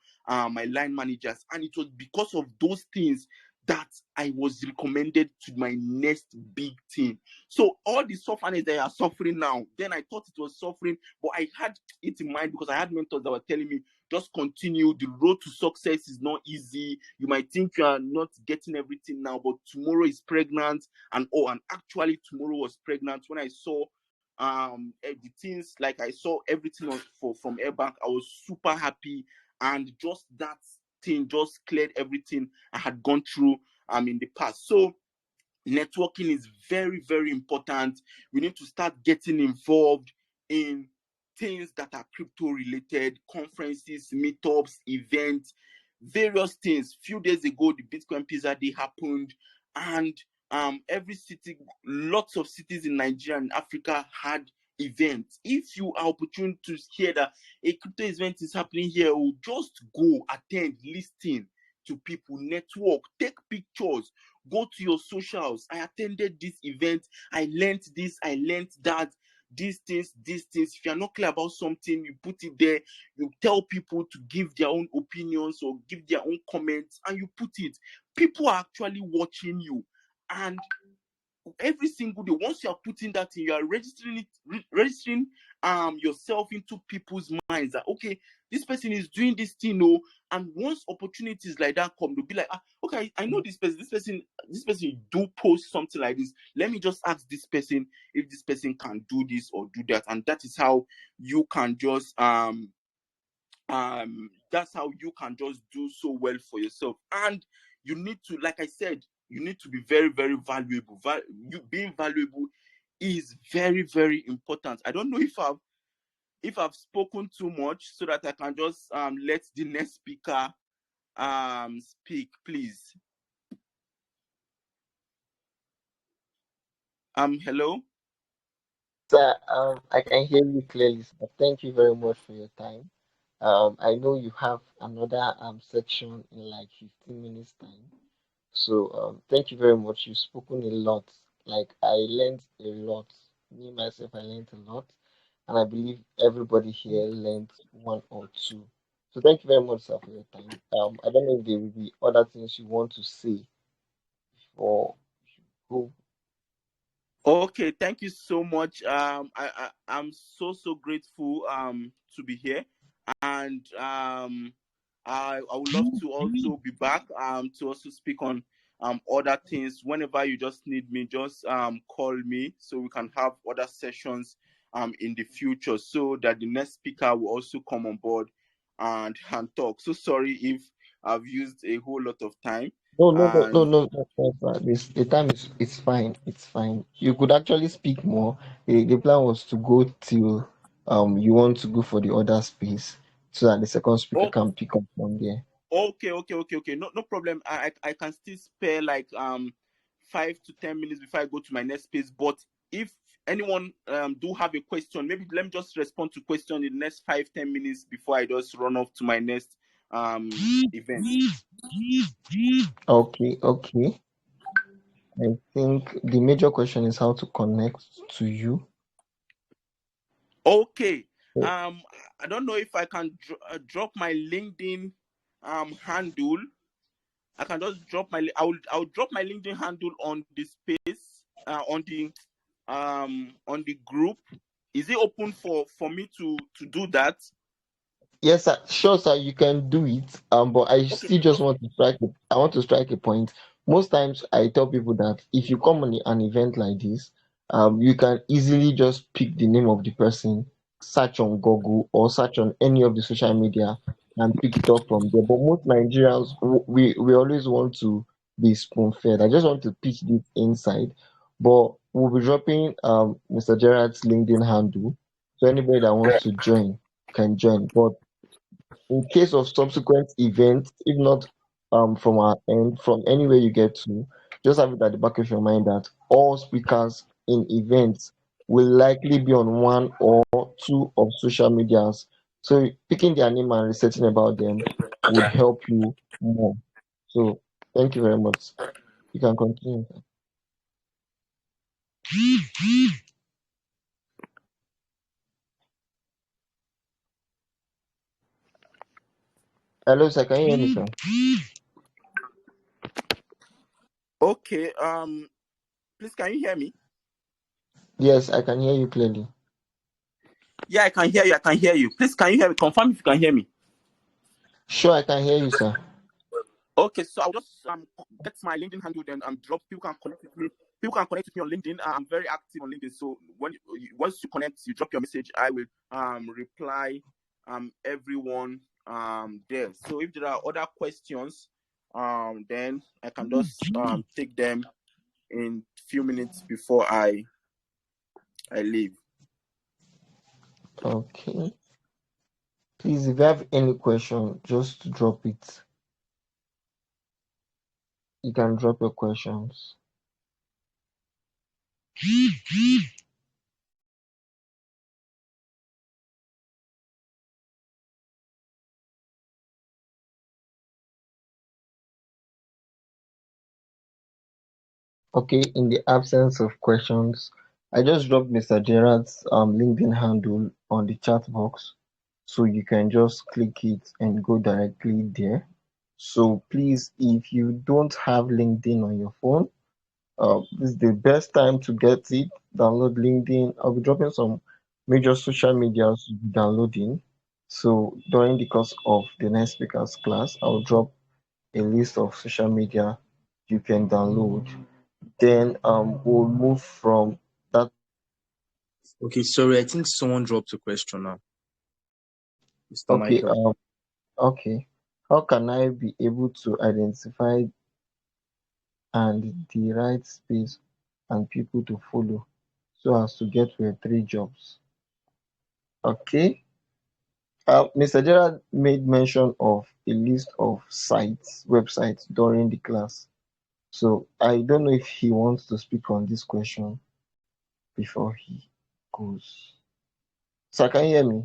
B: my line managers. And it was because of those things that I was recommended to my next big thing. So all the suffering they are suffering now, then I thought it was suffering, but I had it in mind because I had mentors that were telling me, just continue. The road to success is not easy. You might think you are not getting everything now, but tomorrow is pregnant. And actually tomorrow was pregnant. When I saw the things, like I saw everything from Airbank, I was super happy, and just that thing just cleared everything I had gone through in the past. So networking is very, very important. We need to start getting involved in things that are crypto related, conferences, meetups, events, various things. Few days ago, the Bitcoin Pizza Day happened, and every city, lots of cities in Nigeria and Africa had events. If you are opportune to hear that a crypto event is happening here, just go, attend, listen to people, network, take pictures, go to your socials. I attended this event, I learned this, I learned that, these things. If you're not clear about something, you put it there, you tell people to give their own opinions or give their own comments, and you put it. People are actually watching you, and every single day, once you are putting that in, you are registering yourself into people's minds that, okay, this person is doing this thing. And once opportunities like that come, they'll be like, okay, I know this person do post something like this, let me just ask this person if this person can do this or do that. And that is how you can just that's how you can just do so well for yourself. And you need to, like I said, you need to be very, very valuable. You being valuable is very, very important. I don't know if I've spoken too much, so that I can just let the next speaker speak, please. Hello.
A: Sir, I can hear you clearly, sir. Thank you very much for your time. I know you have another section in like 15 minutes time. So thank you very much. You've spoken a lot. Like I learned a lot. Me myself, I learned a lot, and I believe everybody here learned one or two. So thank you very much, sir, for your time. I don't know if there will be other things you want to say before you
B: Okay, thank you so much. I'm so grateful to be here, and I would love to also be back to also speak on other things. Whenever you just need me, just call me, so we can have other sessions in the future, so that the next speaker will also come on board and talk. So sorry if I've used a whole lot of time.
A: No, no, no, no,
B: And
A: no, no, no, no. The time is it's fine. It's fine. You could actually speak more. The plan was to go till you want to go for the other space so that the second speaker
B: oh,
A: can pick up from there.
B: okay. No problem. I can still spare like 5 to 10 minutes before I go to my next space. But if anyone do have a question, maybe let me just respond to question in the next 5-10 minutes before I just run off to my next event.
A: Okay, okay. I think the major question is how to connect to you.
B: Okay.
A: So,
B: I don't know if I can drop my LinkedIn handle. I can just drop my. I'll drop my LinkedIn handle on the space on the group. Is it open for me to do that?
A: yes, sir. Sure, sir. You can do it. But I
B: Okay,
A: still just want to strike. I want to strike a point. Most times, I tell people that if you come on an event like this, you can easily just pick the name of the person, search on Google or search on any of the social media, and pick it up from there. But most Nigerians, we always want to be spoon fed. I just want to pitch this inside. But we'll be dropping Mr. Gerard's LinkedIn handle, so anybody that wants to join can join. But in case of subsequent events, if not from our end, from anywhere you get to, just have it at the back of your mind that all speakers in events will likely be on one or two of social medias. So picking their name and researching about them would help you more. So thank you very much. You can continue. Hello, sir. Can you hear me, sir?
B: okay. Please, can you hear me?
A: Yes, I can hear you clearly.
B: Yeah, I can hear you. I can hear you. Please, can you hear me? Confirm if you can hear me.
A: Sure, I can hear you, sir.
B: Okay, so I'll just get my LinkedIn handle then drop. People can connect with me. People can connect with me on LinkedIn. I'm very active on LinkedIn. So once you connect, you drop your message. I will reply everyone there. So if there are other questions, then I can just take them in few minutes before I leave.
A: Okay. Please, if you have any question, just drop it. You can drop your questions. Okay, in the absence of questions, I just dropped Mr. Gerard's LinkedIn handle on the chat box, so you can just click it and go directly there. So please, if you don't have LinkedIn on your phone, this is the best time to get it. Download LinkedIn. I'll be dropping some major social medias to be downloading. So during the course of the next speaker's class, I'll drop a list of social media you can download. Then we'll move from that.
C: Okay, sorry, I think someone dropped a question now. Mr.
A: Okay,
C: Michael.
A: okay. How can I be able to identify and the right space and people to follow so as to get Web3 jobs? Okay. Mr. Gerard made mention of a list of sites, websites during the class. So I don't know if he wants to speak on this question before he goes. So can you hear me?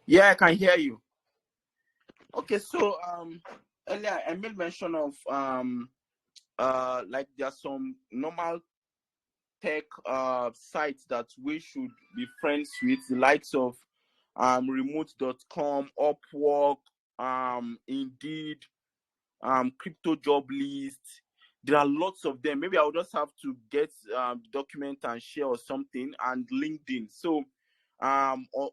B: Yeah, I can hear you. Okay, so earlier I made mention of like there are some normal tech sites that we should be friends with, the likes of remote.com, Upwork, Indeed, crypto job list. There are lots of them. Maybe I'll just have to get document and share or something, and LinkedIn. So or,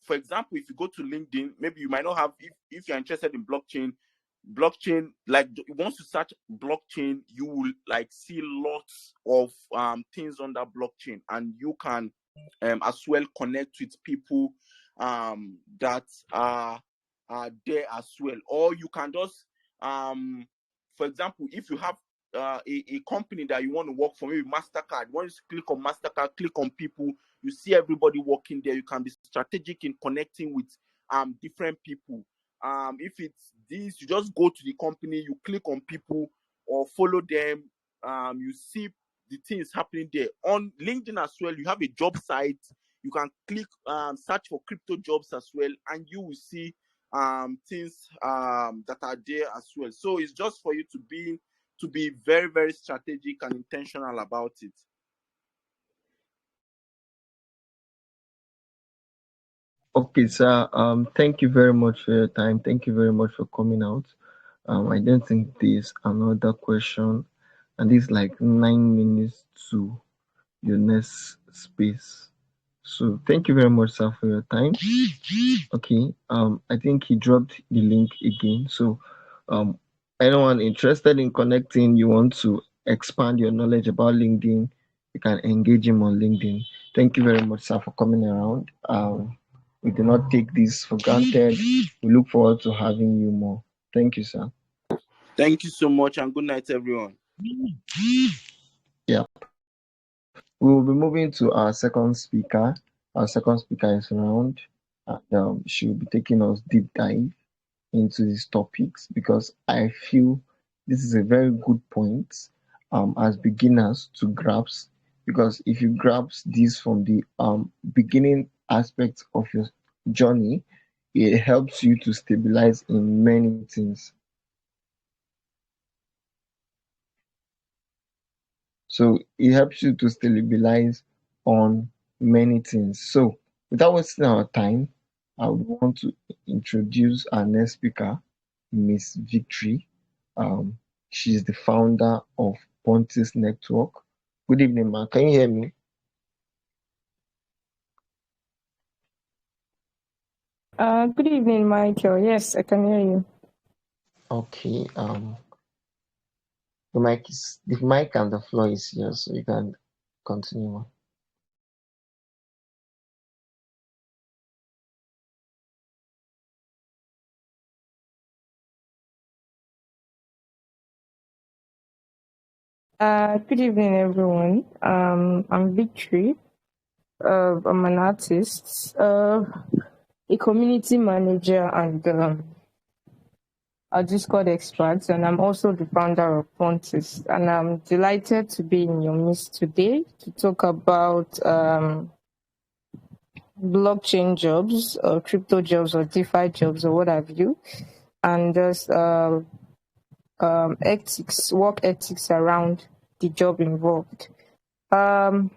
B: for example, if you go to LinkedIn, maybe you might not have, if you're interested in blockchain, like once you search blockchain, you will like see lots of things on that blockchain, and you can as well connect with people that are there as well. Or you can just, for example, if you have a company that you want to work for, maybe Mastercard. Once you click on Mastercard, click on people, you see everybody working there. You can be strategic in connecting with different people. If it's this, you just go to the company, you click on people or follow them. You see the things happening there. On LinkedIn as well, you have a job site. You can click search for crypto jobs as well, and you will see things that are there as well. So it's just for you to be very, very strategic and intentional about it.
A: Okay, sir. Thank you very much for your time. Thank you very much for coming out. I don't think there's another question, and it's like 9 minutes to your next space. So thank you very much, sir, for your time. Okay. I think he dropped the link again. So, um, anyone interested in connecting, you want to expand your knowledge about LinkedIn, you can engage him on LinkedIn. Thank you very much, sir, for coming around. We do not take this for granted. We look forward to having you more. Thank you, sir.
B: Thank you so much, and good night, everyone.
A: Yeah. We will be moving to our second speaker. Our second speaker is around, and she will be taking us deep dive into these topics because I feel this is a very good point as beginners to grasp. Because if you grasp this from the beginning aspect of your journey, it helps you to stabilize in many things. So it helps you to stabilize on many things. So without wasting our time, I would want to introduce our next speaker, Miss Victory. Um, she's the founder of Pontis Network. Good evening, ma. Can you hear me?
D: Good evening, Michael. Yes, I can hear you.
A: Okay. The mic and the floor is here, so you can continue, ma.
D: Good evening, everyone. I'm Victory. I'm an artist, a community manager, and a Discord expert, and I'm also the founder of Pontis. And I'm delighted to be in your midst today to talk about blockchain jobs, or crypto jobs, or DeFi jobs, or what have you, and just ethics, work ethics around the job involved. I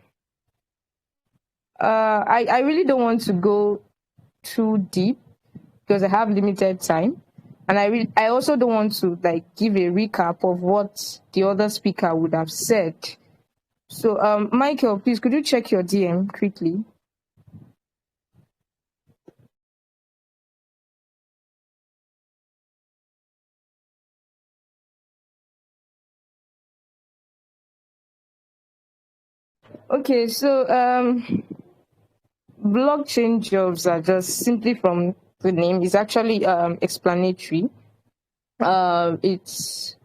D: really don't want to go too deep because I have limited time, and I also don't want to give a recap of what the other speaker would have said. So, Michael, please could you check your DM quickly? Okay, so blockchain jobs are just simply from the name. It's actually explanatory. It's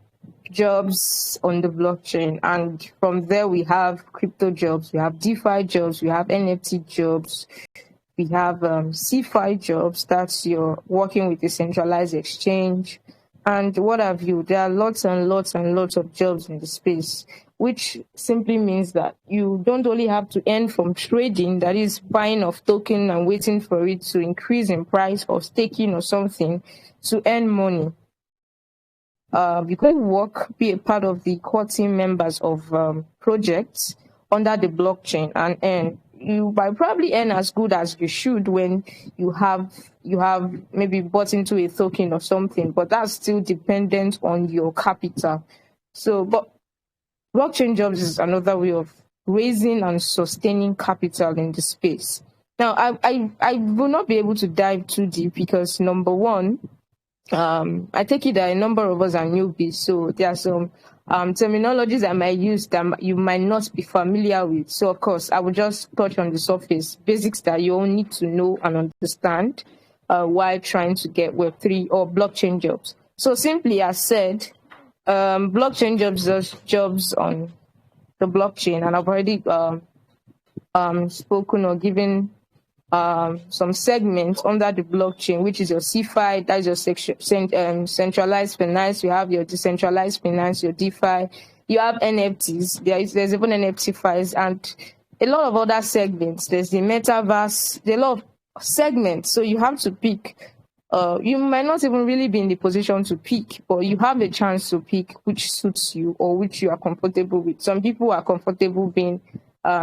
D: jobs on the blockchain, and from there we have crypto jobs, we have DeFi jobs, we have NFT jobs, we have CeFi jobs. That's you're working with a centralized exchange, and what have you. There are lots and lots and lots of jobs in the space, which simply means that you don't only have to earn from trading, that is buying of token and waiting for it to increase in price, or staking or something to earn money. You can work, be a part of the core team members of projects under the blockchain, and earn. You might probably earn as good as you should when you have maybe bought into a token or something, but that's still dependent on your capital. So, but blockchain jobs is another way of raising and sustaining capital in the space. Now, I will not be able to dive too deep because number one, I take it that a number of us are newbies, so there are some terminologies I might use that you might not be familiar with. So, of course, I will just touch on the surface, basics that you all need to know and understand while trying to get Web3 or blockchain jobs. So, simply as said, blockchain jobs are jobs on the blockchain, and I've already spoken or given some segments under the blockchain, which is your CeFi, that's your centralized finance. You have your decentralized finance, your DeFi. You have NFTs. There's even NFT files and a lot of other segments. There's the metaverse. There's a lot of segments. So you have to pick. You might not even really be in the position to pick, but you have a chance to pick which suits you or which you are comfortable with. Some people are comfortable being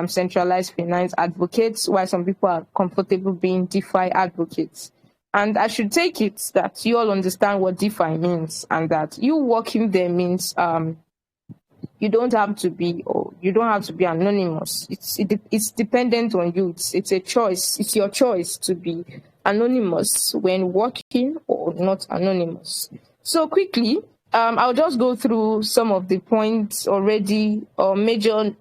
D: centralized finance advocates, while some people are comfortable being DeFi advocates. And I should take it that you all understand what DeFi means, and that you working there means you don't have to be anonymous. It's dependent on you. It's a choice. It's your choice to be anonymous when working or not anonymous. So quickly, I'll just go through some of the points already, or major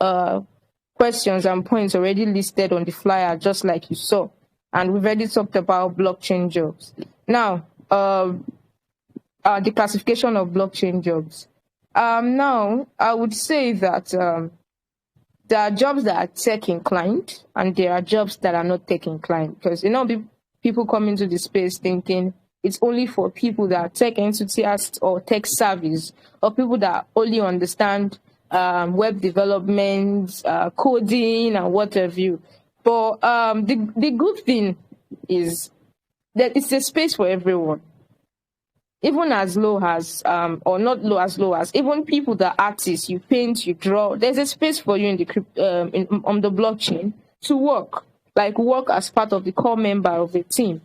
D: questions and points already listed on the flyer, just like you saw. And we've already talked about blockchain jobs. Now, the classification of blockchain jobs. Now, I would say that there are jobs that are tech inclined and there are jobs that are not tech inclined. Because, people come into the space thinking it's only for people that are tech enthusiasts or tech savvies, or people that only understand web development, coding, and what have you. But the good thing is that it's a space for everyone. Even as low as, or not low as, even people that are artists, you paint, you draw, there's a space for you in the on the blockchain to work as part of the core member of a team.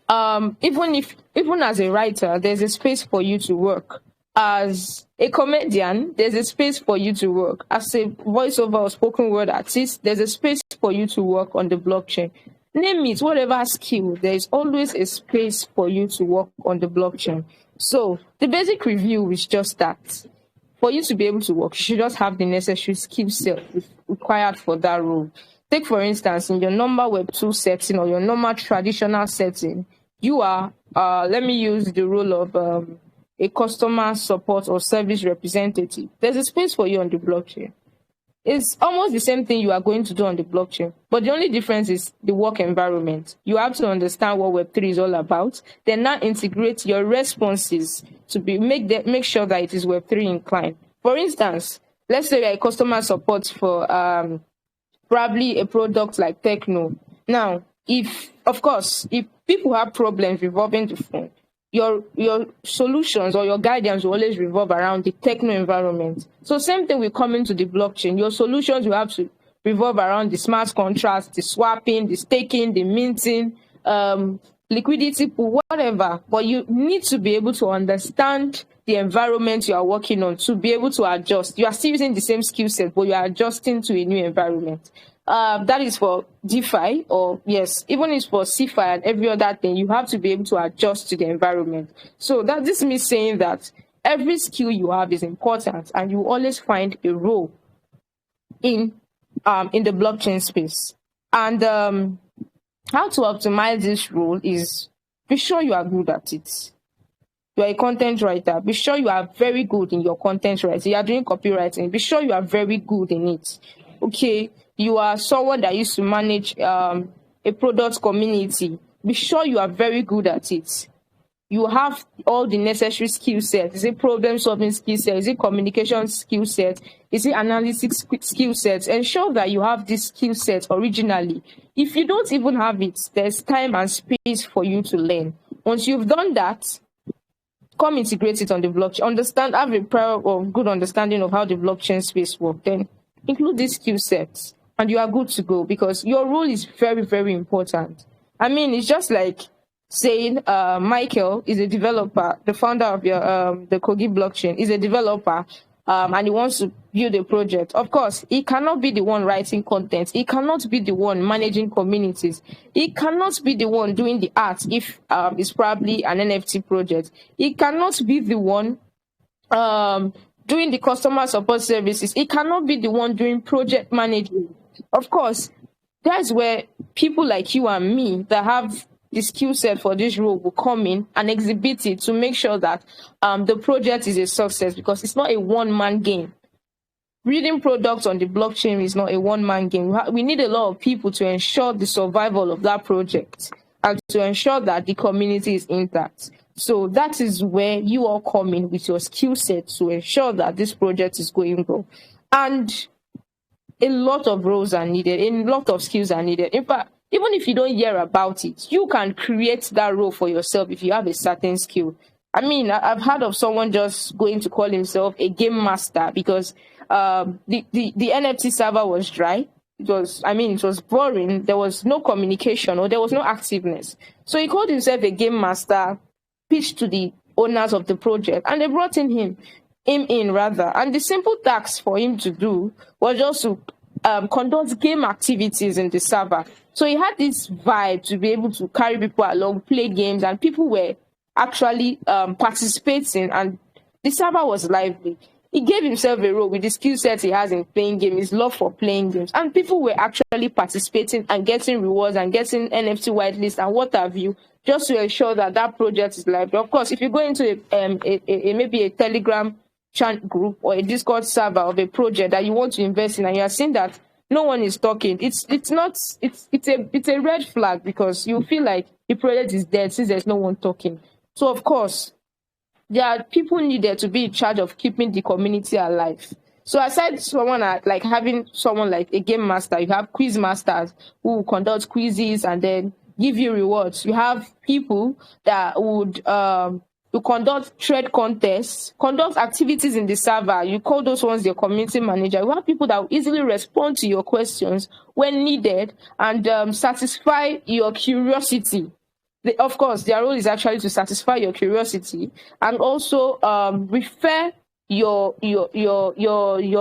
D: Even as a writer, there's a space for you to work. As a comedian, there's a space for you to work. As a voiceover or spoken word artist, there's a space for you to work on the blockchain. Name it, whatever skill, there's always a space for you to work on the blockchain. So the basic review is just that. For you to be able to work, you should just have the necessary skill set required for that role. Take, for instance, in your normal Web 2 setting or your normal traditional setting, you are, let me use the role of a customer support or service representative. There's a space for you on the blockchain. It's almost the same thing you are going to do on the blockchain, but the only difference is the work environment. You have to understand what Web3 is all about, then now integrate your responses to make sure that it is Web3 inclined. For instance, let's say you're a customer support for probably a product like Techno. Now, if people have problems revolving the phone, your solutions or your guidance will always revolve around the techno environment. So same thing will come into the blockchain. Your solutions will have to revolve around the smart contracts, the swapping, the staking, the minting, liquidity pool, whatever. But you need to be able to understand the environment you are working on to be able to adjust. You are still using the same skill set, but you are adjusting to a new environment. That is for DeFi, or yes, even it's for CeFi and every other thing, you have to be able to adjust to the environment. So that this means saying that every skill you have is important, and you always find a role in the blockchain space. And how to optimize this role is be sure you are good at it. You are a content writer. Be sure you are very good in your content writing. You are doing copywriting. Be sure you are very good in it. Okay. You are someone that used to manage a product community. Be sure you are very good at it. You have all the necessary skill sets. Is it problem solving skill set? Is it communication skill set? Is it analytics skill set? Ensure that you have this skill set originally. If you don't even have it, there's time and space for you to learn. Once you've done that, come integrate it on the blockchain. Have a prior or good understanding of how the blockchain space works. Then include these skill sets, and you are good to go, because your role is very, very important. I mean, it's just like saying Michael is a developer, the founder of your the Kogi blockchain is a developer, and he wants to build a project. Of course, he cannot be the one writing content. He cannot be the one managing communities. He cannot be the one doing the art if it's probably an NFT project. He cannot be the one doing the customer support services. He cannot be the one doing project management. Of course, that's where people like you and me that have the skill set for this role will come in and exhibit it to make sure that the project is a success, because it's not a one-man game. Building products on the blockchain is not a one-man game. We need a lot of people to ensure the survival of that project and to ensure that the community is intact. So that is where you all come in with your skill set to ensure that this project is going well. And a lot of roles are needed, a lot of skills are needed. In fact, even if you don't hear about it, you can create that role for yourself if you have a certain skill. I mean, I've heard of someone just going to call himself a game master because the NFT server was dry. It was boring. There was no communication or there was no activeness. So he called himself a game master, pitched to the owners of the project, and they brought him in. And the simple task for him to do was just to conduct game activities in the server. So he had this vibe to be able to carry people along, play games, and people were actually participating, and the server was lively. He gave himself a role with the skill set he has in playing games, his love for playing games, and people were actually participating and getting rewards and getting NFT whitelist and what have you, just to ensure that that project is lively. Of course, if you go into maybe a Telegram chat group or a Discord server of a project that you want to invest in, and you are seeing that no one is talking, it's a red flag, because you feel like the project is dead since there's no one talking. So of course, there are people needed to be in charge of keeping the community alive. So aside someone like having someone like a game master, you have quiz masters who conduct quizzes and then give you rewards. You have people that would to conduct trade contests, conduct activities in the server. You call those ones your community manager. You have people that will easily respond to your questions when needed and satisfy your curiosity. Of course, their role is actually to satisfy your curiosity and also refer your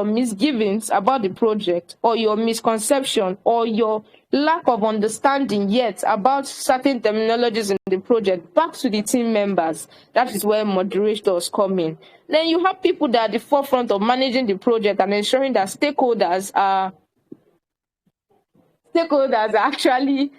D: misgivings about the project or your misconception or your lack of understanding yet about certain terminologies in the project back to the team members. That is where moderators come in. Then you have people that are at the forefront of managing the project and ensuring that stakeholders are actually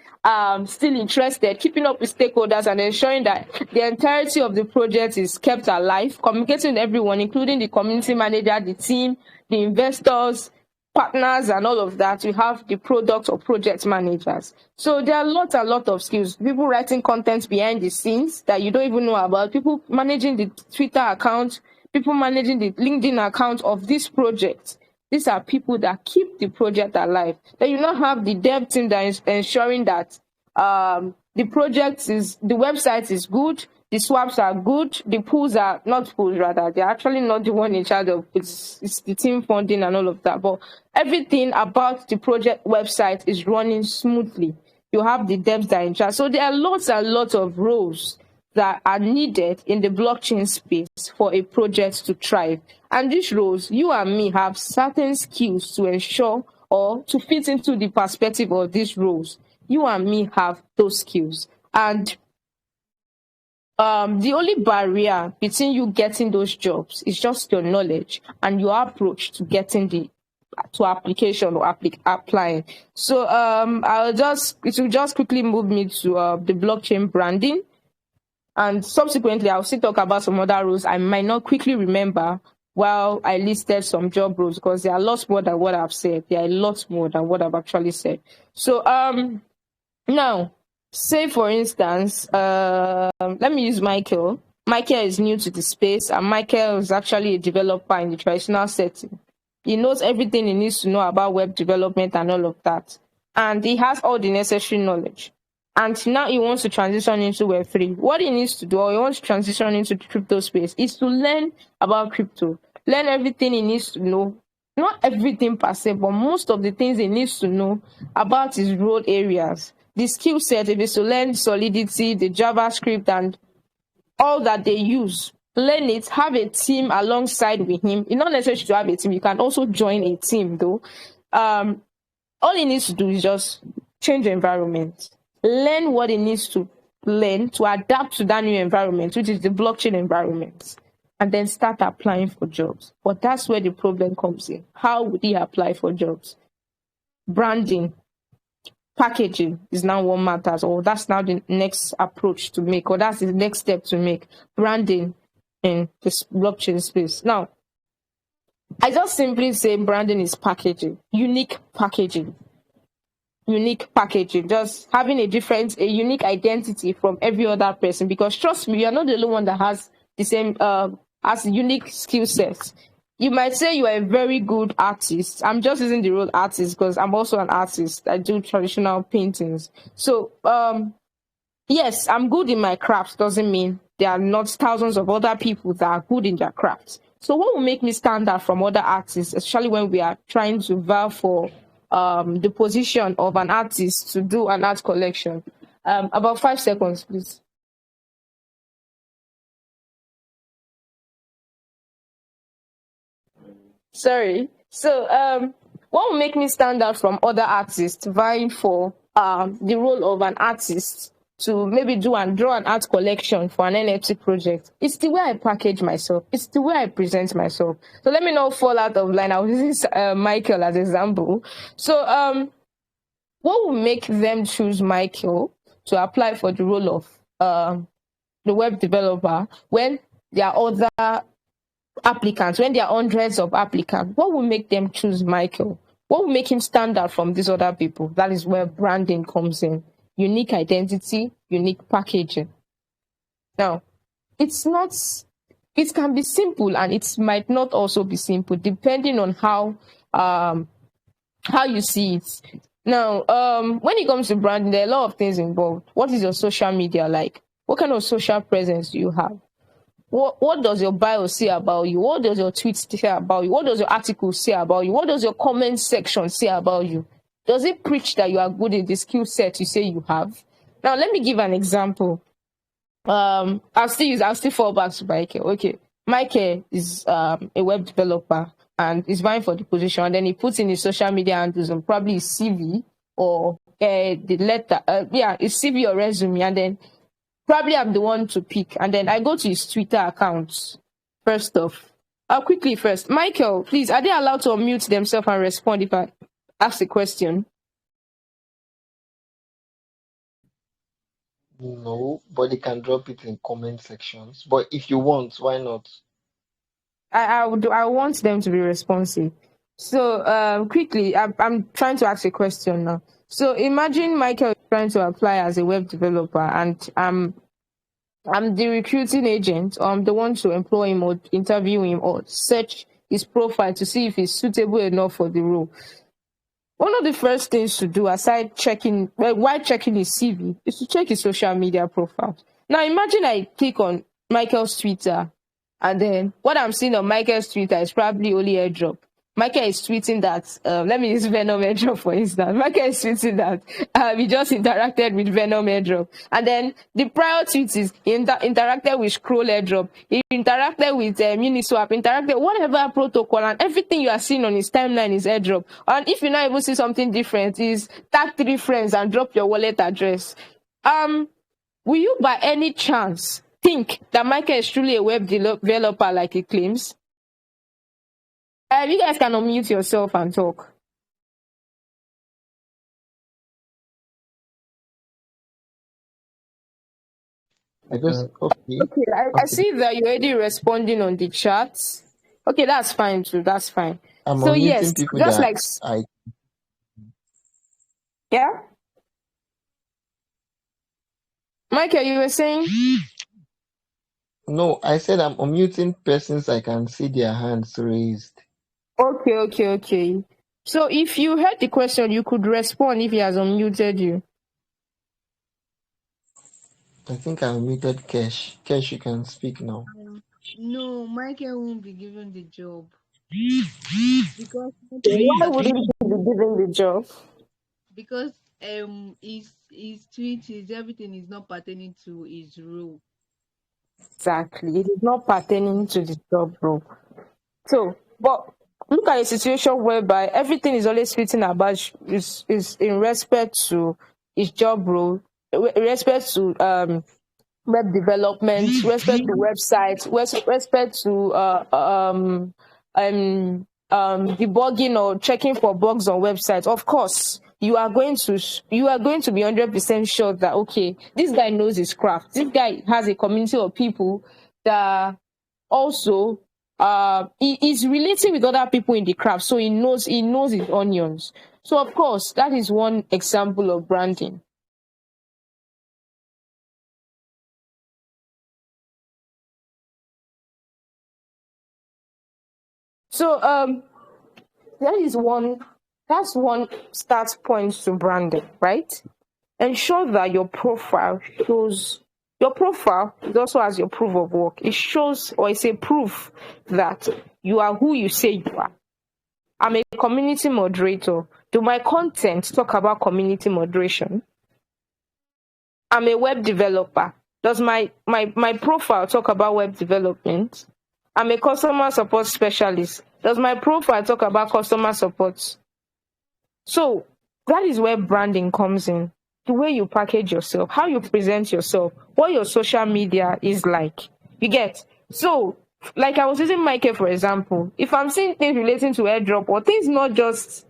D: still interested, keeping up with stakeholders and ensuring that the entirety of the project is kept alive, communicating with everyone, including the community manager, the team, the investors, partners, and all of that. We have the product or project managers. So there are a lot of skills. People writing content behind the scenes that you don't even know about, people managing the Twitter account, people managing the LinkedIn account of this project. These are people that keep the project alive. Then you now have the dev team that is ensuring that the website is good, the swaps are good, the pools are not pools, rather. They're actually not the one in charge of it's the team funding and all of that. But everything about the project website is running smoothly. You have the devs that are in charge. So there are lots and lots of roles that are needed in the blockchain space for a project to thrive. And these roles, you and me have certain skills to ensure or to fit into the perspective of these roles. You and me have those skills. And the only barrier between you getting those jobs is just your knowledge and your approach to getting to application or applying. So it will just quickly move me to the blockchain branding. And subsequently, I'll still talk about some other roles I might not quickly remember while I listed some job roles, because there are lots more than what I've said. There are lots more than what I've actually said. So now, say for instance, let me use Michael. Michael is new to the space, and Michael is actually a developer in the traditional setting. He knows everything he needs to know about web development and all of that. And he has all the necessary knowledge. And now he wants to transition into Web3. What he needs to do, or he wants to transition into the crypto space, is to learn about crypto. Learn everything he needs to know. Not everything per se, but most of the things he needs to know about his role areas. The skill set, if it's to learn Solidity, the JavaScript, and all that they use learn it, have a team alongside with him. It's not necessary to have a team. You can also join a team though. All he needs to do is just change the environment, learn what he needs to learn to adapt to that new environment, which is the blockchain environment, and then start applying for jobs. But that's where the problem comes in. How would he apply for jobs? Branding, packaging is now what matters, or that's now the next approach to make, or that's the next step to make. Branding in this blockchain space. Now, I just simply say branding is packaging, unique packaging. Unique packaging, just having a unique identity from every other person. Because trust me, you're not the only one that has the same has unique skill sets. You might say you are a very good artist. I'm just using the word artist because I'm also an artist. I do traditional paintings. So yes, I'm good in my craft. Doesn't mean there are not thousands of other people that are good in their crafts. So what will make me stand out from other artists, especially when we are trying to vie for the position of an artist to do an art collection? About 5 seconds, please. Sorry. So what will make me stand out from other artists vying for the role of an artist to maybe do and draw an art collection for an NFT project? It's the way I package myself. It's the way I present myself. So let me not fall out of line. I was using Michael as example. So what will make them choose Michael to apply for the role of the web developer when there are other applicants, when there are hundreds of applicants? What will make them choose Michael? What will make him stand out from these other people? That is where branding comes in. Unique identity, unique packaging. Now, it can be simple and it might not also be simple, depending on how you see it. Now, when it comes to branding, there are a lot of things involved. What is your social media like? What kind of social presence do you have? What does your bio say about you? What does your tweets say about you? What does your articles say about you? What does your comment section say about you? Does it preach that you are good in the skill set you say you have? Now, let me give an example. I'll still fall back to Michael. Okay. Michael is a web developer and is vying for the position. And then he puts in his social media handles and probably his CV or the letter. His CV or resume. And then probably I'm the one to pick. And then I go to his Twitter account first off. Quickly first. Michael, please, are they allowed to unmute themselves and respond if I ask a question?
A: No, but they can drop it in comment sections. But if you want, why not?
D: I want them to be responsive. So quickly, I'm trying to ask a question now. So imagine Michael is trying to apply as a web developer, and I'm the recruiting agent, or I'm the one to employ him or interview him or search his profile to see if he's suitable enough for the role. One of the first things to do, aside checking, while checking his CV, is to check his social media profile. Now, imagine I click on Michael's Twitter, and then what I'm seeing on Michael's Twitter is probably only airdrop. Michael is tweeting that, let me use Venom airdrop for instance. Michael is tweeting that he just interacted with Venom airdrop. And then the prior tweet is he interacted with Scroll airdrop. He interacted with Uniswap, interacted whatever protocol, and everything you are seeing on his timeline is airdrop. And if you now even see something different, is tag 3 friends and drop your wallet address. Will you by any chance think that Michael is truly a web developer like he claims? You guys can unmute yourself and talk.
A: Okay.
D: Okay, I see that you're already responding on the chat. Okay, that's fine too. That's fine.
A: I'm
D: So
A: unmuting
D: yes,
A: people
D: just
A: that
D: like yeah, Michael, you were saying.
A: No, I said I'm unmuting persons I can see their hands raised.
D: Okay. So if you heard the question, you could respond if he has unmuted you.
A: I think I unmuted Kesh. Kesh, you can speak now.
E: No, Michael won't be given the job because
D: Why wouldn't he be given the job?
E: because his tweet, his everything is not pertaining to his role.
D: Exactly. It is not pertaining to the job role. So, but look at a situation whereby everything is always written about is in respect to his job role, in respect to web development, respect to websites, respect to debugging or checking for bugs on websites. Of course, you are going to be 100% sure that okay, this guy knows his craft. This guy has a community of people that also he is relating with other people in the craft, so he knows his onions. So of course, that is one example of branding. So that is one that's one start point to branding, right? Ensure that your profile is also as your proof of work. It shows or it's a proof that you are who you say you are. I'm a community moderator. Do my content talk about community moderation? I'm a web developer. Does my profile talk about web development? I'm a customer support specialist. Does my profile talk about customer support? So that is where branding comes in. The way you package yourself, how you present yourself, what your social media is like. You get? So, like I was using Michael for example, if I'm seeing things relating to airdrop or things not just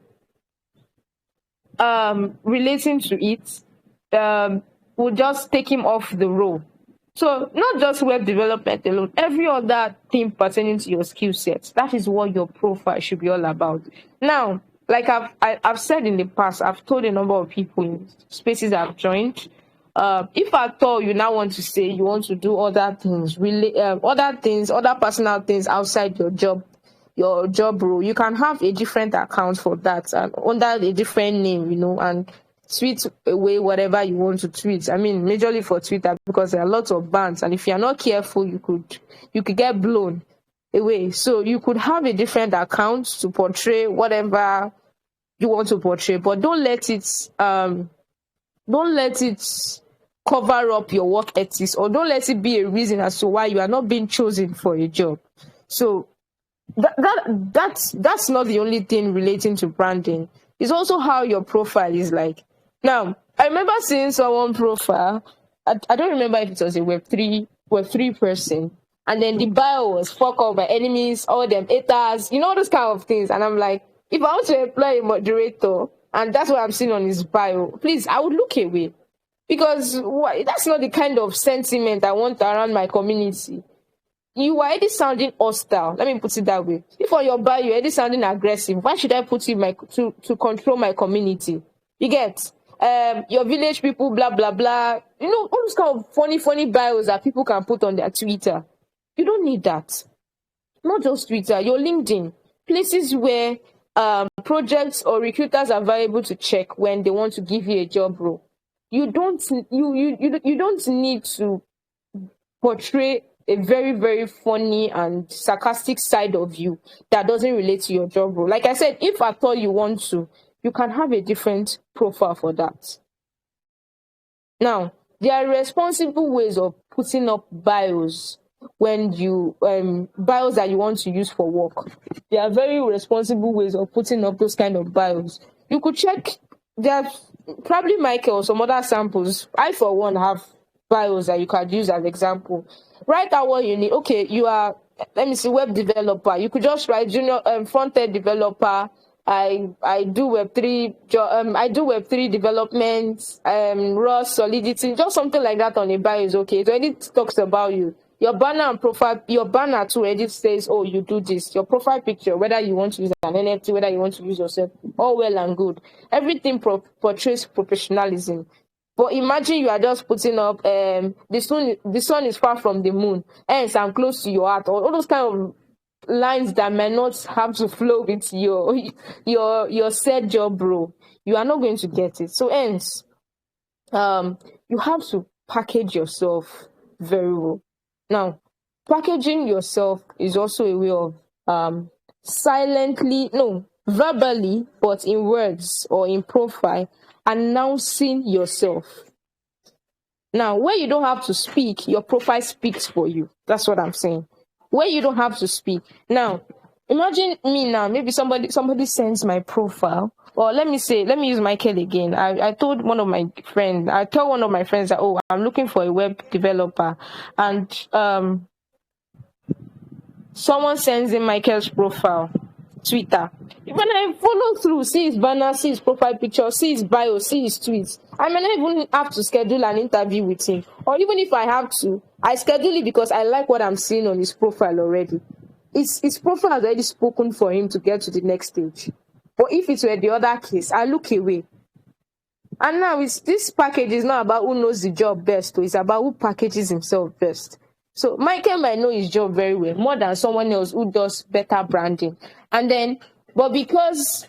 D: relating to it, will just take him off the roll. So not just web development alone, every other thing pertaining to your skill set. That is what your profile should be all about. Now, like I've said in the past, I've told a number of people in spaces I've joined. If at all you now want to say you want to do other things, really, other personal things outside your job role, you can have a different account for that and under a different name, and tweet away whatever you want to tweet. I mean, majorly for Twitter because there are lots of bans, and if you're not careful, you could get blown away. So you could have a different account to portray whatever you want to portray, but don't let it cover up your work ethics, or don't let it be a reason as to why you are not being chosen for a job. So that's not the only thing relating to branding. It's also how your profile is like. Now, I remember seeing someone profile. I don't remember if it was a Web3 person, and then the bio was "fuck all my enemies, all them haters," all those kind of things. And I'm like, if I want to employ a moderator, and that's what I'm seeing on his bio, please, I would look away because that's not the kind of sentiment I want around my community. You are already sounding hostile. Let me put it that way. If on your bio you're already sounding aggressive, why should I put you to control my community? You get your village people, blah blah blah. All those kind of funny bios that people can put on their Twitter. You don't need that. Not just Twitter, your LinkedIn, places where projects or recruiters are valuable to check when they want to give you a job role. You don't need to portray a very, very funny and sarcastic side of you that doesn't relate to your job role. Like I said, if at all you want to, you can have a different profile for that. Now, there are responsible ways of putting up bios bios that you want to use for work. There are very responsible ways of putting up those kind of bios. You could check. There's probably Michael or some other samples. I, for one, have bios that you could use as example. Write out what you need. Okay, you are, let me see, web developer. You could just write junior front end developer. I do Web3 development, raw solidity, just something like that on a bio is okay. It already talks about you. Your banner and profile, your banner too already says, oh, you do this. Your profile picture, whether you want to use an NFT, whether you want to use yourself, all well and good. Everything portrays professionalism. But imagine you are just putting up the sun is far from the moon, hence I'm close to your heart, or all those kind of lines that might not have to flow with your said job role. You are not going to get it. So hence, you have to package yourself very well. Now, packaging yourself is also a way of verbally, but in words or in profile, announcing yourself. Now, where you don't have to speak, your profile speaks for you. That's what I'm saying. Where you don't have to speak. Now, imagine me now, maybe somebody sends my profile, or let me use Michael again. I tell one of my friends that, oh, I'm looking for a web developer, and someone sends in Michael's profile, Twitter. When I follow through, see his banner, see his profile picture, see his bio, see his tweets, I may not even have to schedule an interview with him. Or even if I have to, I schedule it because I like what I'm seeing on his profile already. His profile has already spoken for him to get to the next stage. But if it were the other case, I look away. And now this package is not about who knows the job best, it's about who packages himself best. So Michael might know his job very well, more than someone else who does better branding. But because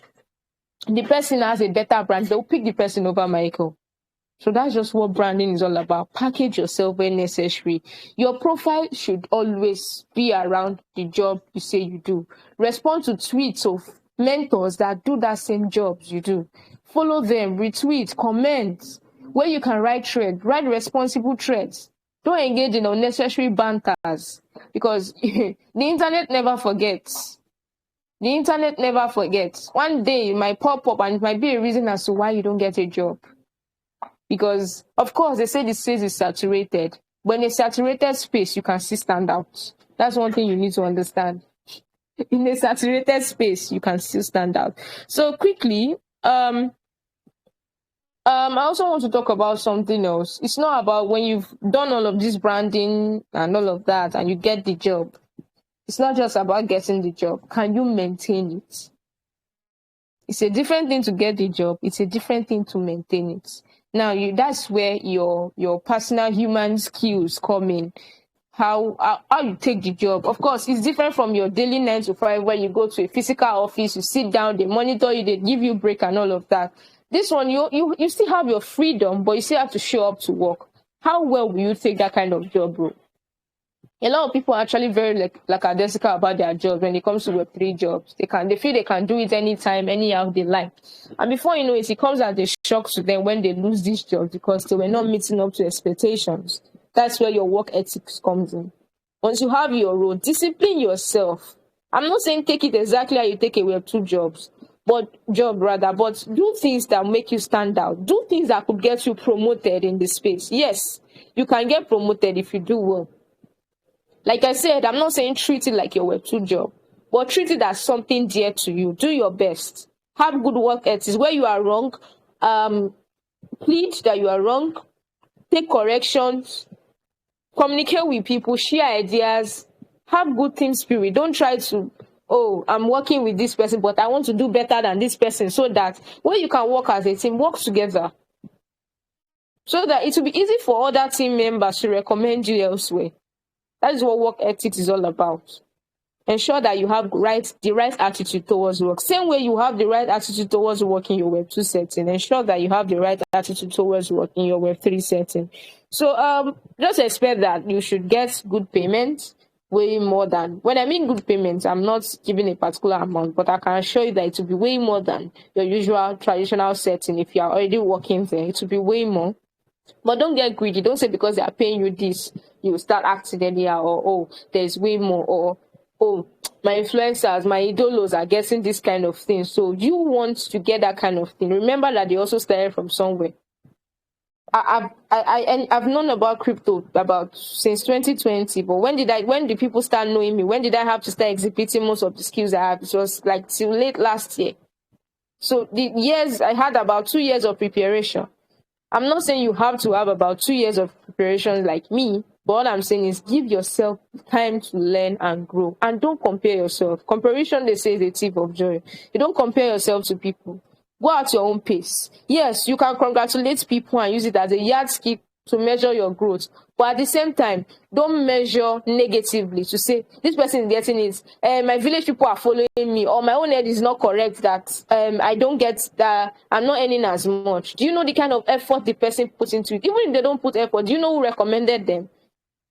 D: the person has a better brand, they'll pick the person over Michael. So that's just what branding is all about. Package yourself when necessary. Your profile should always be around the job you say you do. Respond to tweets of mentors that do that same jobs you do. Follow them, retweet, comment. Where you can write responsible threads. Don't engage in unnecessary banters, because the internet never forgets. The internet never forgets. One day it might pop up and it might be a reason as to why you don't get a job. Because, of course, they say the space is saturated. But in a saturated space, you can still stand out. That's one thing you need to understand. In a saturated space, you can still stand out. So quickly, I also want to talk about something else. It's not about when you've done all of this branding and all of that and you get the job. It's not just about getting the job. Can you maintain it? It's a different thing to get the job. It's a different thing to maintain it. Now, that's where your personal human skills come in. How you take the job. Of course, it's different from your daily 9 to 5 where you go to a physical office, you sit down, they monitor you, they give you break and all of that. This one, you still have your freedom, but you still have to show up to work. How well will you take that kind of job, bro? A lot of people are actually very lackadaisical about their jobs when it comes to Web3 jobs. They feel they can do it anytime, anyhow they like. And before you know it comes as a shock to them when they lose these jobs because they were not meeting up to expectations. That's where your work ethics comes in. Once you have your role, discipline yourself. I'm not saying take it exactly how you take a Web2 but do things that make you stand out. Do things that could get you promoted in the space. Yes, you can get promoted if you do well. Like I said, I'm not saying treat it like your Web2 job, but treat it as something dear to you. Do your best. Have good work ethics. Where you are wrong, plead that you are wrong. Take corrections. Communicate with people. Share ideas. Have good team spirit. Don't try to, I'm working with this person, but I want to do better than this person, so that when you can work as a team, work together. So that it will be easy for other team members to recommend you elsewhere. That is what work ethics is all about. Ensure that you have the right attitude towards work. Same way you have the right attitude towards work in your Web2 setting. Ensure that you have the right attitude towards work in your Web3 setting. So just expect that you should get good payment, way more than, when I mean good payment, I'm not giving a particular amount, but I can assure you that it will be way more than your usual traditional setting. If you are already working there, it will be way more. But don't get greedy. Don't say because they are paying you this, you will start acting anyhow, or there's way more, or my influencers, my idolos are getting this kind of thing. So you want to get that kind of thing. Remember that they also started from somewhere. I've known about crypto since 2020, but when did people start knowing me? When did I have to start exhibiting most of the skills I have? It was like till late last year. So I had about 2 years of preparation. I'm not saying you have to have about 2 years of preparation like me, but what I'm saying is give yourself time to learn and grow. And don't compare yourself. Comparison, they say, is a thief of joy. You don't compare yourself to people. Go at your own pace. Yes, you can congratulate people and use it as a yardstick to measure your growth. But at the same time, don't measure negatively to say, this person is getting it. My village people are following me, or my own head is not correct that I don't get that, I'm not earning as much. Do you know the kind of effort the person puts into it? Even if they don't put effort, do you know who recommended them?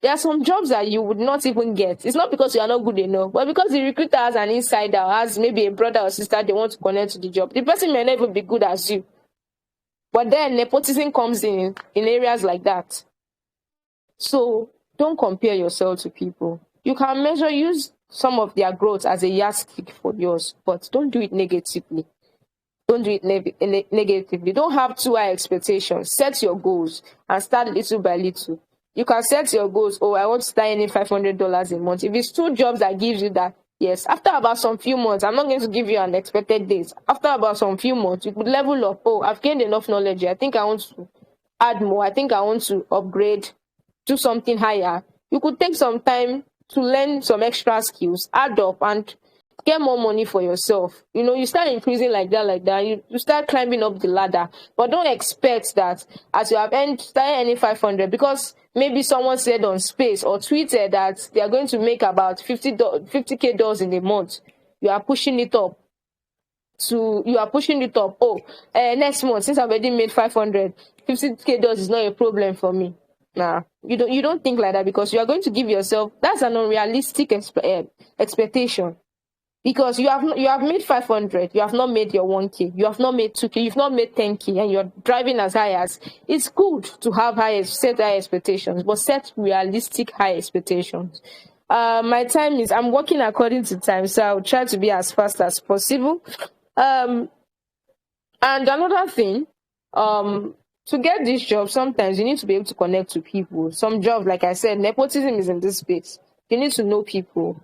D: There are some jobs that you would not even get. It's not because you are not good enough, but because the recruiter has an insider, has maybe a brother or sister they want to connect to the job. The person may not even be good as you. But then nepotism comes in areas like that. So don't compare yourself to people. You can use some of their growth as a yardstick for yours, but don't do it negatively. Don't do it negatively. Don't have too high expectations. Set your goals and start little by little. You can set your goals. Oh, I want to start earning $500 a month. If it's 2 jobs that gives you that, yes. After about some few months, I'm not going to give you an expected date. After about some few months, you could level up. Oh, I've gained enough knowledge. I think I want to add more. I think I want to upgrade, do something higher. You could take some time to learn some extra skills, add up, and get more money for yourself. You start increasing like that. You start climbing up the ladder. But don't expect that as you have started earning 500, because maybe someone said on Space or tweeted that they are going to make about $50K in a month. You are pushing it up. Oh, next month, since I've already made 500, $50K is not a problem for me. Nah, you don't think like that, because you are going to give yourself, that's an unrealistic expectation. Because you have made 500, you have not made your 1K, you have not made 2K, you've not made 10K, and you're driving as high as. It's good to have set high expectations, but set realistic high expectations. My time is, I'm working according to time, so I'll try to be as fast as possible. And another thing, to get this job, sometimes you need to be able to connect to people. Some jobs, like I said, nepotism is in this space. You need to know people.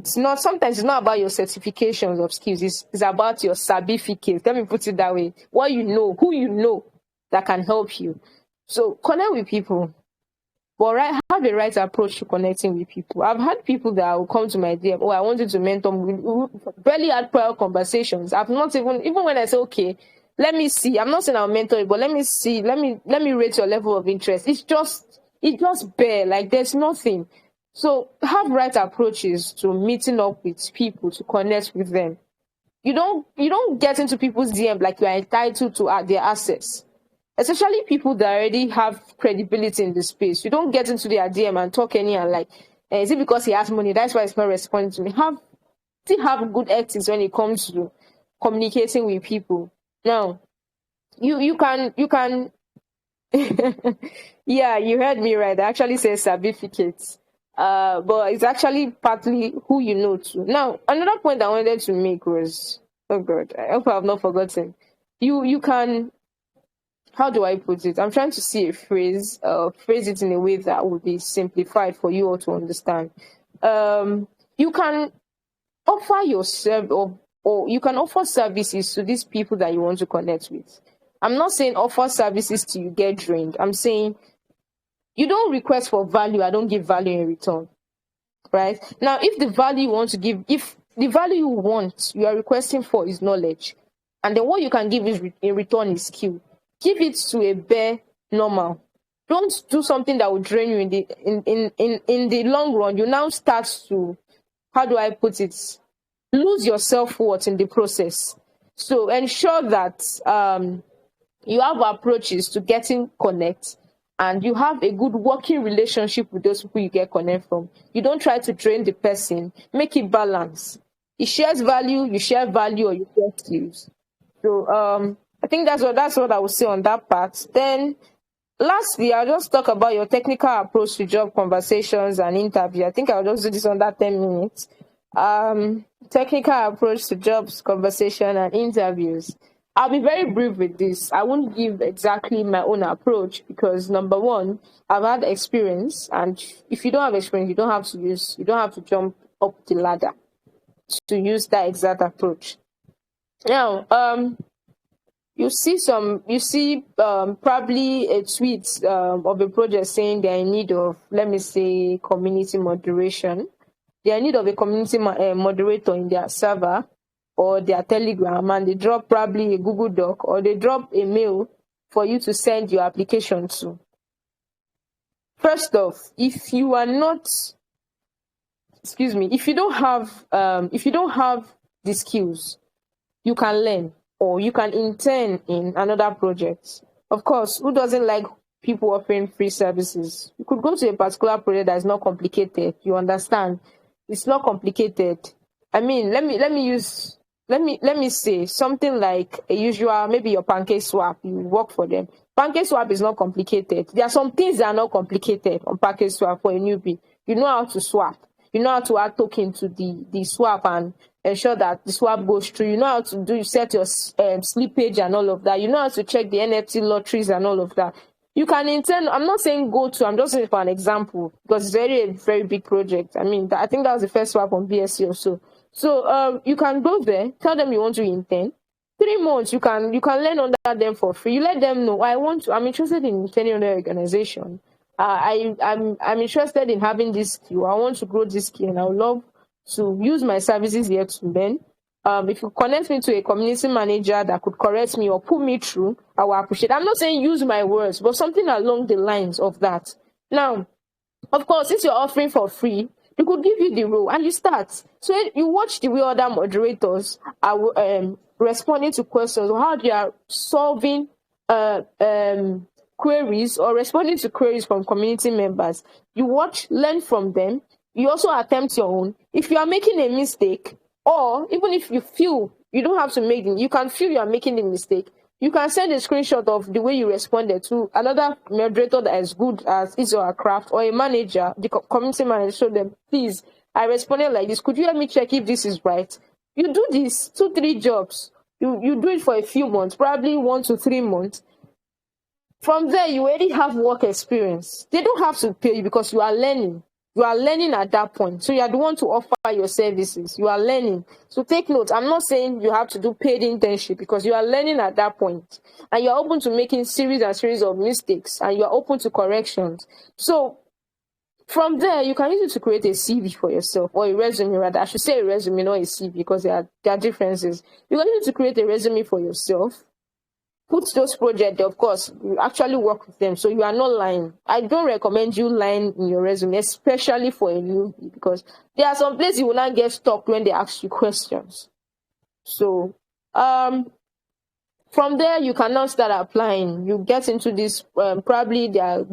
D: Sometimes it's not about your certifications of skills. It's about your certificates. Let me put it that way. What you know, who you know that can help you. So connect with people. But have a right approach to connecting with people. I've had people that will come to my DM. Oh, I wanted to mentor. We barely had prior conversations. I've not even when I say, okay, let me see. I'm not saying I'll mentor you, but let me see. Let me rate your level of interest. It's just bare. Like there's nothing. So have right approaches to meeting up with people, to connect with them. You don't get into people's DM like you are entitled to their access. Especially people that already have credibility in the space. You don't get into their DM and talk anyhow like, is it because he has money? That's why he's not responding to me. Still have good ethics when it comes to communicating with people. Now, you can yeah, you heard me right. I actually say certificates. But it's actually partly who you know too. Now, another point I wanted to make was, oh God, I hope I have not forgotten. You can, how do I put it? I'm trying to see a phrase it in a way that would be simplified for you all to understand. You can offer yourself or you can offer services to these people that you want to connect with. I'm not saying offer services till you get drained. I'm saying you don't request for value. I don't give value in return. Right? Now, if the value you want to give, if the value you want, you are requesting for is knowledge, and then what you can give is in return is skill, give it to a bare normal. Don't do something that will drain you in the long run. You now start to, how do I put it, lose your self-worth in the process. So ensure that you have approaches to getting connect, and you have a good working relationship with those people you get connect from. You don't try to drain the person. Make it balance. He shares value, you share value, or you share skills. So I think that's what I would say on that part. Then lastly, I'll just talk about your technical approach to job conversations and interview. I think I'll just do this under 10 minutes. Technical approach to jobs, conversation, and interviews. I'll be very brief with this. I won't give exactly my own approach because number one, I've had experience, and if you don't have experience, you don't have to jump up the ladder to use that exact approach. Now, you see probably a tweet of a project saying they're in need of, let me say, community moderation. They are in need of a community moderator in their server or their Telegram, and they drop probably a Google Doc or they drop a mail for you to send your application to. First off, if you don't have the skills, you can learn or you can intern in another project. Of course, who doesn't like people offering free services? You could go to a particular project that is not complicated. You understand? It's not complicated. I mean, let me say something like a usual, maybe your pancake swap, you work for them. Pancake swap is not complicated. There are some things that are not complicated on package swap for a newbie. You know how to swap. You know how to add token to the swap and ensure that the swap goes through. You know how to set your slippage and all of that. You know how to check the NFT lotteries and all of that. You can intend. I'm not saying go to. I'm just saying for an example because it's a very big project. I mean, I think that was the first swap on BSC or so. So you can go there. Tell them you want to intend. 3 months you can learn under them for free. You let them know I'm interested in intending on the organization. I'm interested in having this skill. I want to grow this skill and I would love to use my services here to learn. If you connect me to a community manager that could correct me or put me through, I will appreciate. I'm not saying use my words, but something along the lines of that. Now, of course, since you're offering for free, you could give you the role and you start. So you watch the way other moderators are responding to questions or how they are solving queries or responding to queries from community members. You watch, learn from them. You also attempt your own. If you are making a mistake, or even if you feel you don't have to make it, you can feel you are making the mistake. You can send a screenshot of the way you responded to another moderator that is good as his or her craft, or a manager, the community manager, show them, please, I responded like this. Could you help me check if this is right? You do this 2-3 jobs. You do it for a few months, probably 1 to 3 months. From there, you already have work experience. They don't have to pay you because you are learning. You are learning at that point. So you are the one to offer your services. You are learning. So take note. I'm not saying you have to do paid internship because you are learning at that point. And you are open to making series and series of mistakes. And you are open to corrections. So from there, you can use it to create a CV for yourself, or a resume rather. I should say a resume, not a CV, because there are differences. You can use it to create a resume for yourself. Put those projects, of course, you actually work with them. So you are not lying. I don't recommend you lying in your resume, especially for a newbie, because there are some places you will not get stuck when they ask you questions. So from there, you can now start applying. You get into this, probably their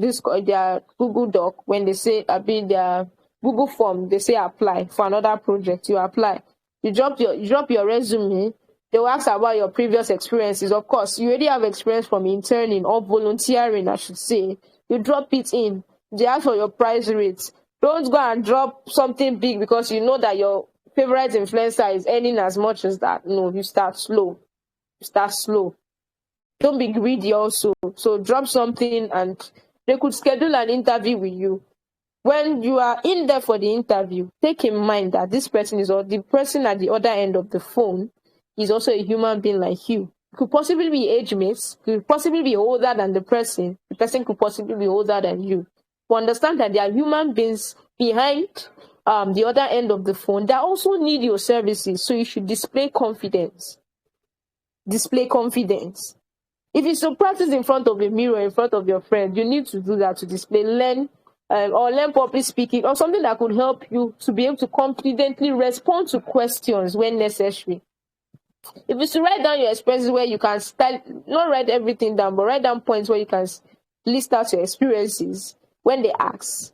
D: Google Doc, when they say, their Google form, they say apply for another project. You apply. You drop your resume. They will ask about your previous experiences. Of course, you already have experience from interning or volunteering, I should say. You drop it in. They ask for your price rates. Don't go and drop something big because you know that your favorite influencer is earning as much as that. No, you start slow. Don't be greedy also. So drop something and they could schedule an interview with you. When you are in there for the interview, take in mind that this person is, or the person at the other end of the phone is also a human being like you. Could possibly be age mates, could possibly be older than the person could possibly be older than you. To understand that there are human beings behind the other end of the phone that also need your services, so you should display confidence. If it's to practice in front of a mirror, in front of your friend, you need to do that to display, learn public speaking, or something that could help you to be able to confidently respond to questions when necessary. If it's to write down your experiences where you can not write everything down, but write down points where you can list out your experiences when they ask.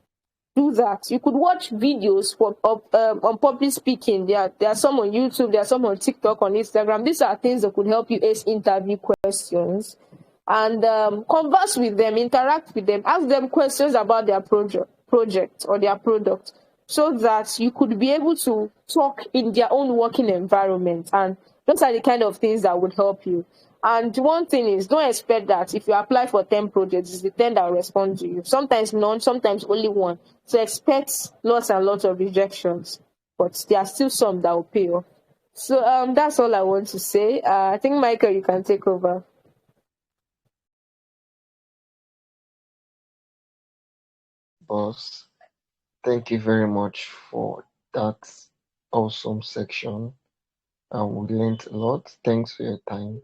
D: Do that. You could watch videos on public speaking. There are some on YouTube, there are some on TikTok, on Instagram. These are things that could help you ace interview questions. And converse with them, interact with them, ask them questions about their project or their product, so that you could be able to talk in their own working environment. And those are the kind of things that would help you. And one thing is, don't expect that if you apply for 10 projects, it's the 10 that will respond to you. Sometimes none, sometimes only one. So expect lots and lots of rejections, but there are still some that will pay off. So that's all I want to say. I think, Michael, you can take over.
A: Boss, thank you very much for that awesome section. We learned a lot. Thanks for your time.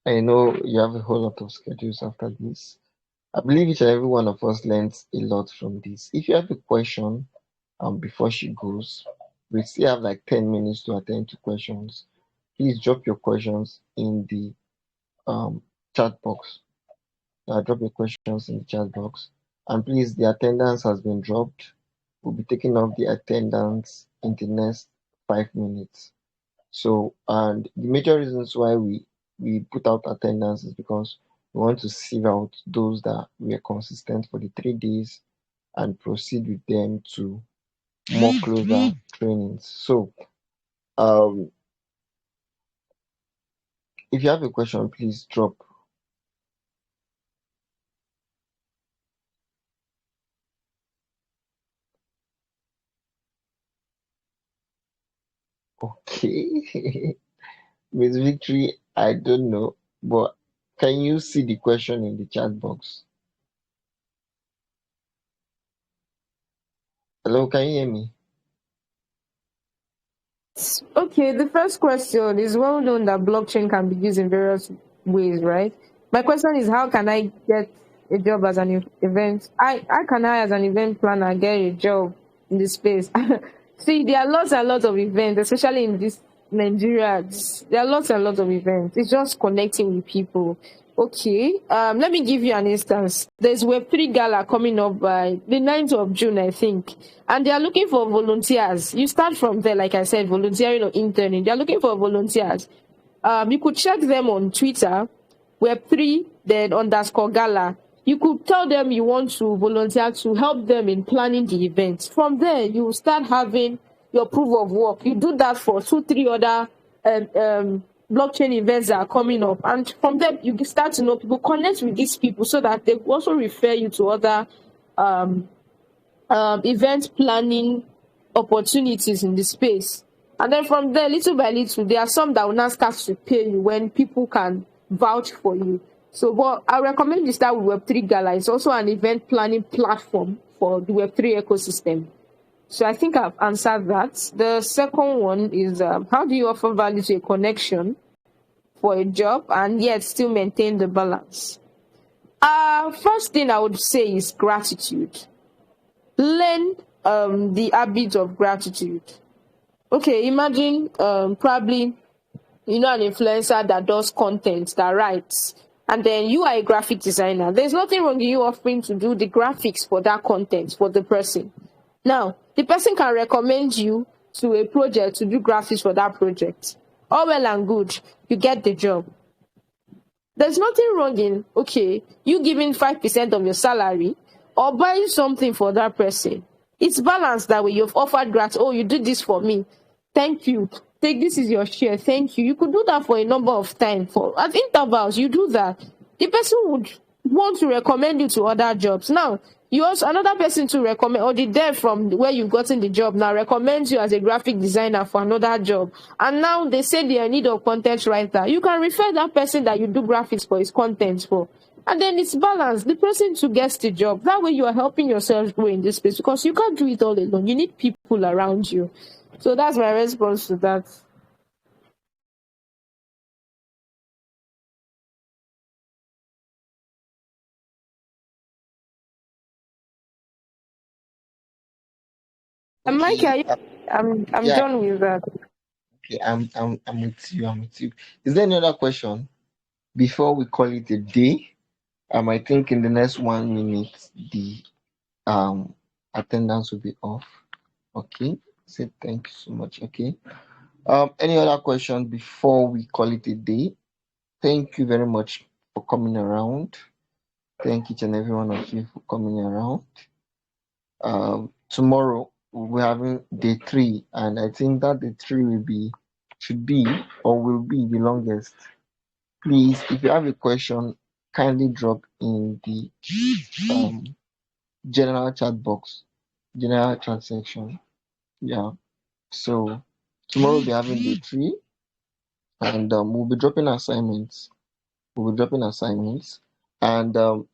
A: I know you have a whole lot of schedules after this. I believe each and every one of us learns a lot from this. If you have a question, before she goes, we still have like 10 minutes to attend to questions. Please drop your questions in the chat box. Drop your questions in the chat box. And please, the attendance has been dropped. We'll be taking off the attendance in the next 5 minutes. So, and the major reasons why we we put out attendance is because we want to sieve out those that were consistent for the 3 days and proceed with them to more closer trainings. So, um, if you have a question, please drop. Okay. Miss Victory, I don't know, but can you see the question in the chat box? Hello, can you hear me?
D: Okay, the first question is well known that blockchain can be used in various ways, right? My question is how can I get a job as an event? How can I as an event planner get a job in this space? See, there are lots and lots of events, especially in this Nigeria. There are lots and lots of events. It's just connecting with people. Okay, let me give you an instance. There's Web3 Gala coming up by the 9th of June, I think, and they are looking for volunteers. You start from there, like I said, volunteering or interning. They are looking for volunteers. You could check them on Twitter, Web3, then underscore Gala. You could tell them you want to volunteer to help them in planning the event. From there, you will start having your proof of work. You do that for 2, 3 other blockchain events that are coming up. And from there, you start to know people, connect with these people so that they will also refer you to other event planning opportunities in the space. And then from there, little by little, there are some that will now start to pay you when people can vouch for you. So, but I recommend you start with Web3 Gala. It's also an event planning platform for the Web3 ecosystem. So I think I've answered that. The second one is how do you offer value to a connection for a job and yet still maintain the balance? First thing I would say is gratitude. Learn the habit of gratitude. Okay, imagine probably an influencer that does content, that writes, and then you are a graphic designer. There's nothing wrong in you offering to do the graphics for that content for the person. Now, the person can recommend you to a project to do graphics for that project. All well and good, you get the job. There's nothing wrong in, you giving 5% of your salary or buying something for that person. It's balanced that way. You've offered gratitude. Oh, you did this for me. Thank you. Take this is your share. Thank you. You could do that for a number of times. At intervals, you do that. The person would want to recommend you to other jobs. Now, you also another person to recommend, or the dev from where you've gotten the job now recommends you as a graphic designer for another job. And now they say they are in need of content writer. You can refer that person that you do graphics for his content for. And then it's balanced. The person to get the job. That way you are helping yourself grow in this space because you can't do it all alone. You need people around you. So that's my response to that. And Mike,
A: Okay.
D: I'm
A: Yeah.
D: done with that.
A: Okay. I'm with you. I'm with you. Is there any other question before we call it a day? I think in the next 1 minute the um attendance will be off. Okay. Say thank you so much. Okay. Any other question before we call it a day? Thank you very much for coming around. Thank each and every one of you for coming around. Tomorrow we'll be having day 3, and I think that day 3 should be or will be the longest. Please, if you have a question, kindly drop in the um, general chat box, general chat section. Yeah. So tomorrow we'll be having day 3, and we'll be dropping assignments. And in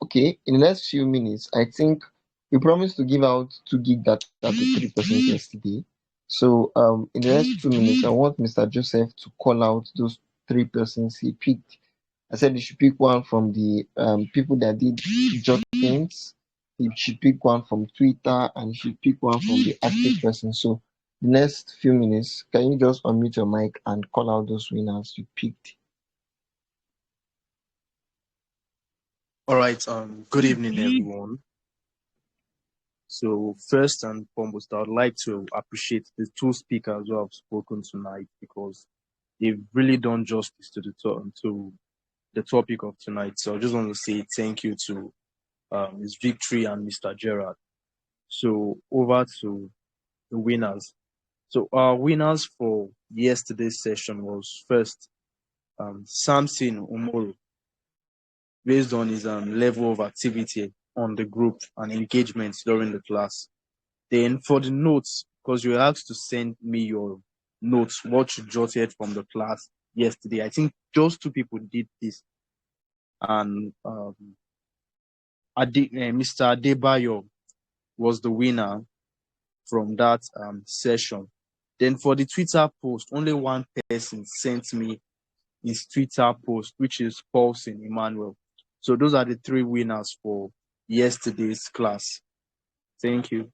A: the next few minutes, I think we promised to give out 2 gig data to 3% yesterday. So in the next 2 minutes, I want Mr. Joseph to call out those 3 persons he picked. I said you should pick one from the people that did jottings. You should pick one from Twitter, and you should pick one from the active person. So the next few minutes, can you just unmute your mic and call out those winners you picked?
C: All right. Good evening, everyone. So first and foremost, I would like to appreciate the 2 speakers who have spoken tonight because they've really done justice to the topic of tonight. So I just want to say thank you to Ms. Victory and Mr. Gerard. So over to the winners. So our winners for yesterday's session was first Samson Umoru, based on his level of activity on the group and engagement during the class. Then for the notes, because you were asked to send me your notes, what you jotted from the class yesterday. I think just 2 people did this. And Mr. Adebayo was the winner from that session. Then for the Twitter post, only one person sent me his Twitter post, which is Paulson Emmanuel. So those are the 3 winners for yesterday's class. Thank you.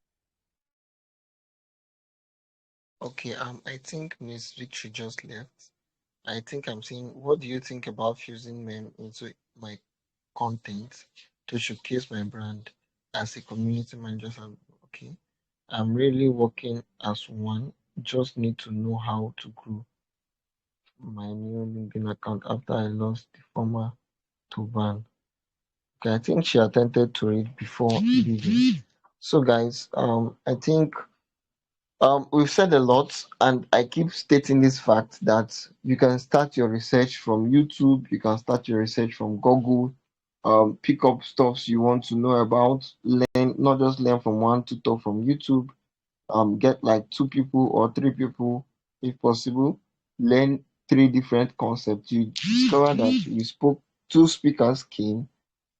A: Okay, I think Miss Victory just left. I think I'm saying, what do you think about fusing men into my content to showcase my brand as a community manager? Okay, I'm really working as one. Just need to know how to grow my new LinkedIn account after I lost the former to ban. Okay, I think she attempted to read before leaving. So guys, I think we've said a lot, and I keep stating this fact that you can start your research from YouTube, you can start your research from Google, pick up stuffs you want to know about, learn, not just learn from one tutor from YouTube, get like 2 people or 3 people if possible, learn 3 different concepts. You discover that you spoke, 2 speakers came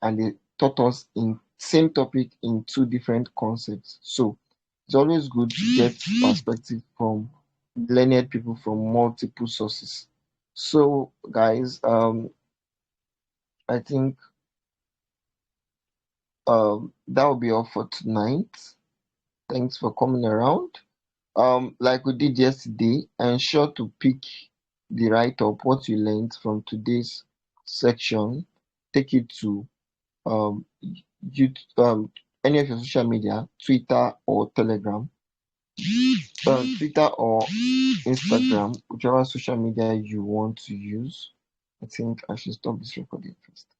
A: and they taught us in same topic in 2 different concepts. So it's always good to get perspective from learned people from multiple sources. So guys, I think that will be all for tonight. Thanks for coming around. Like we did yesterday, ensure to pick the write up, what you learned from today's section, take it to um you any of your social media, Twitter or Telegram, Twitter or Instagram, whichever social media you want to use. I think I should stop this recording first.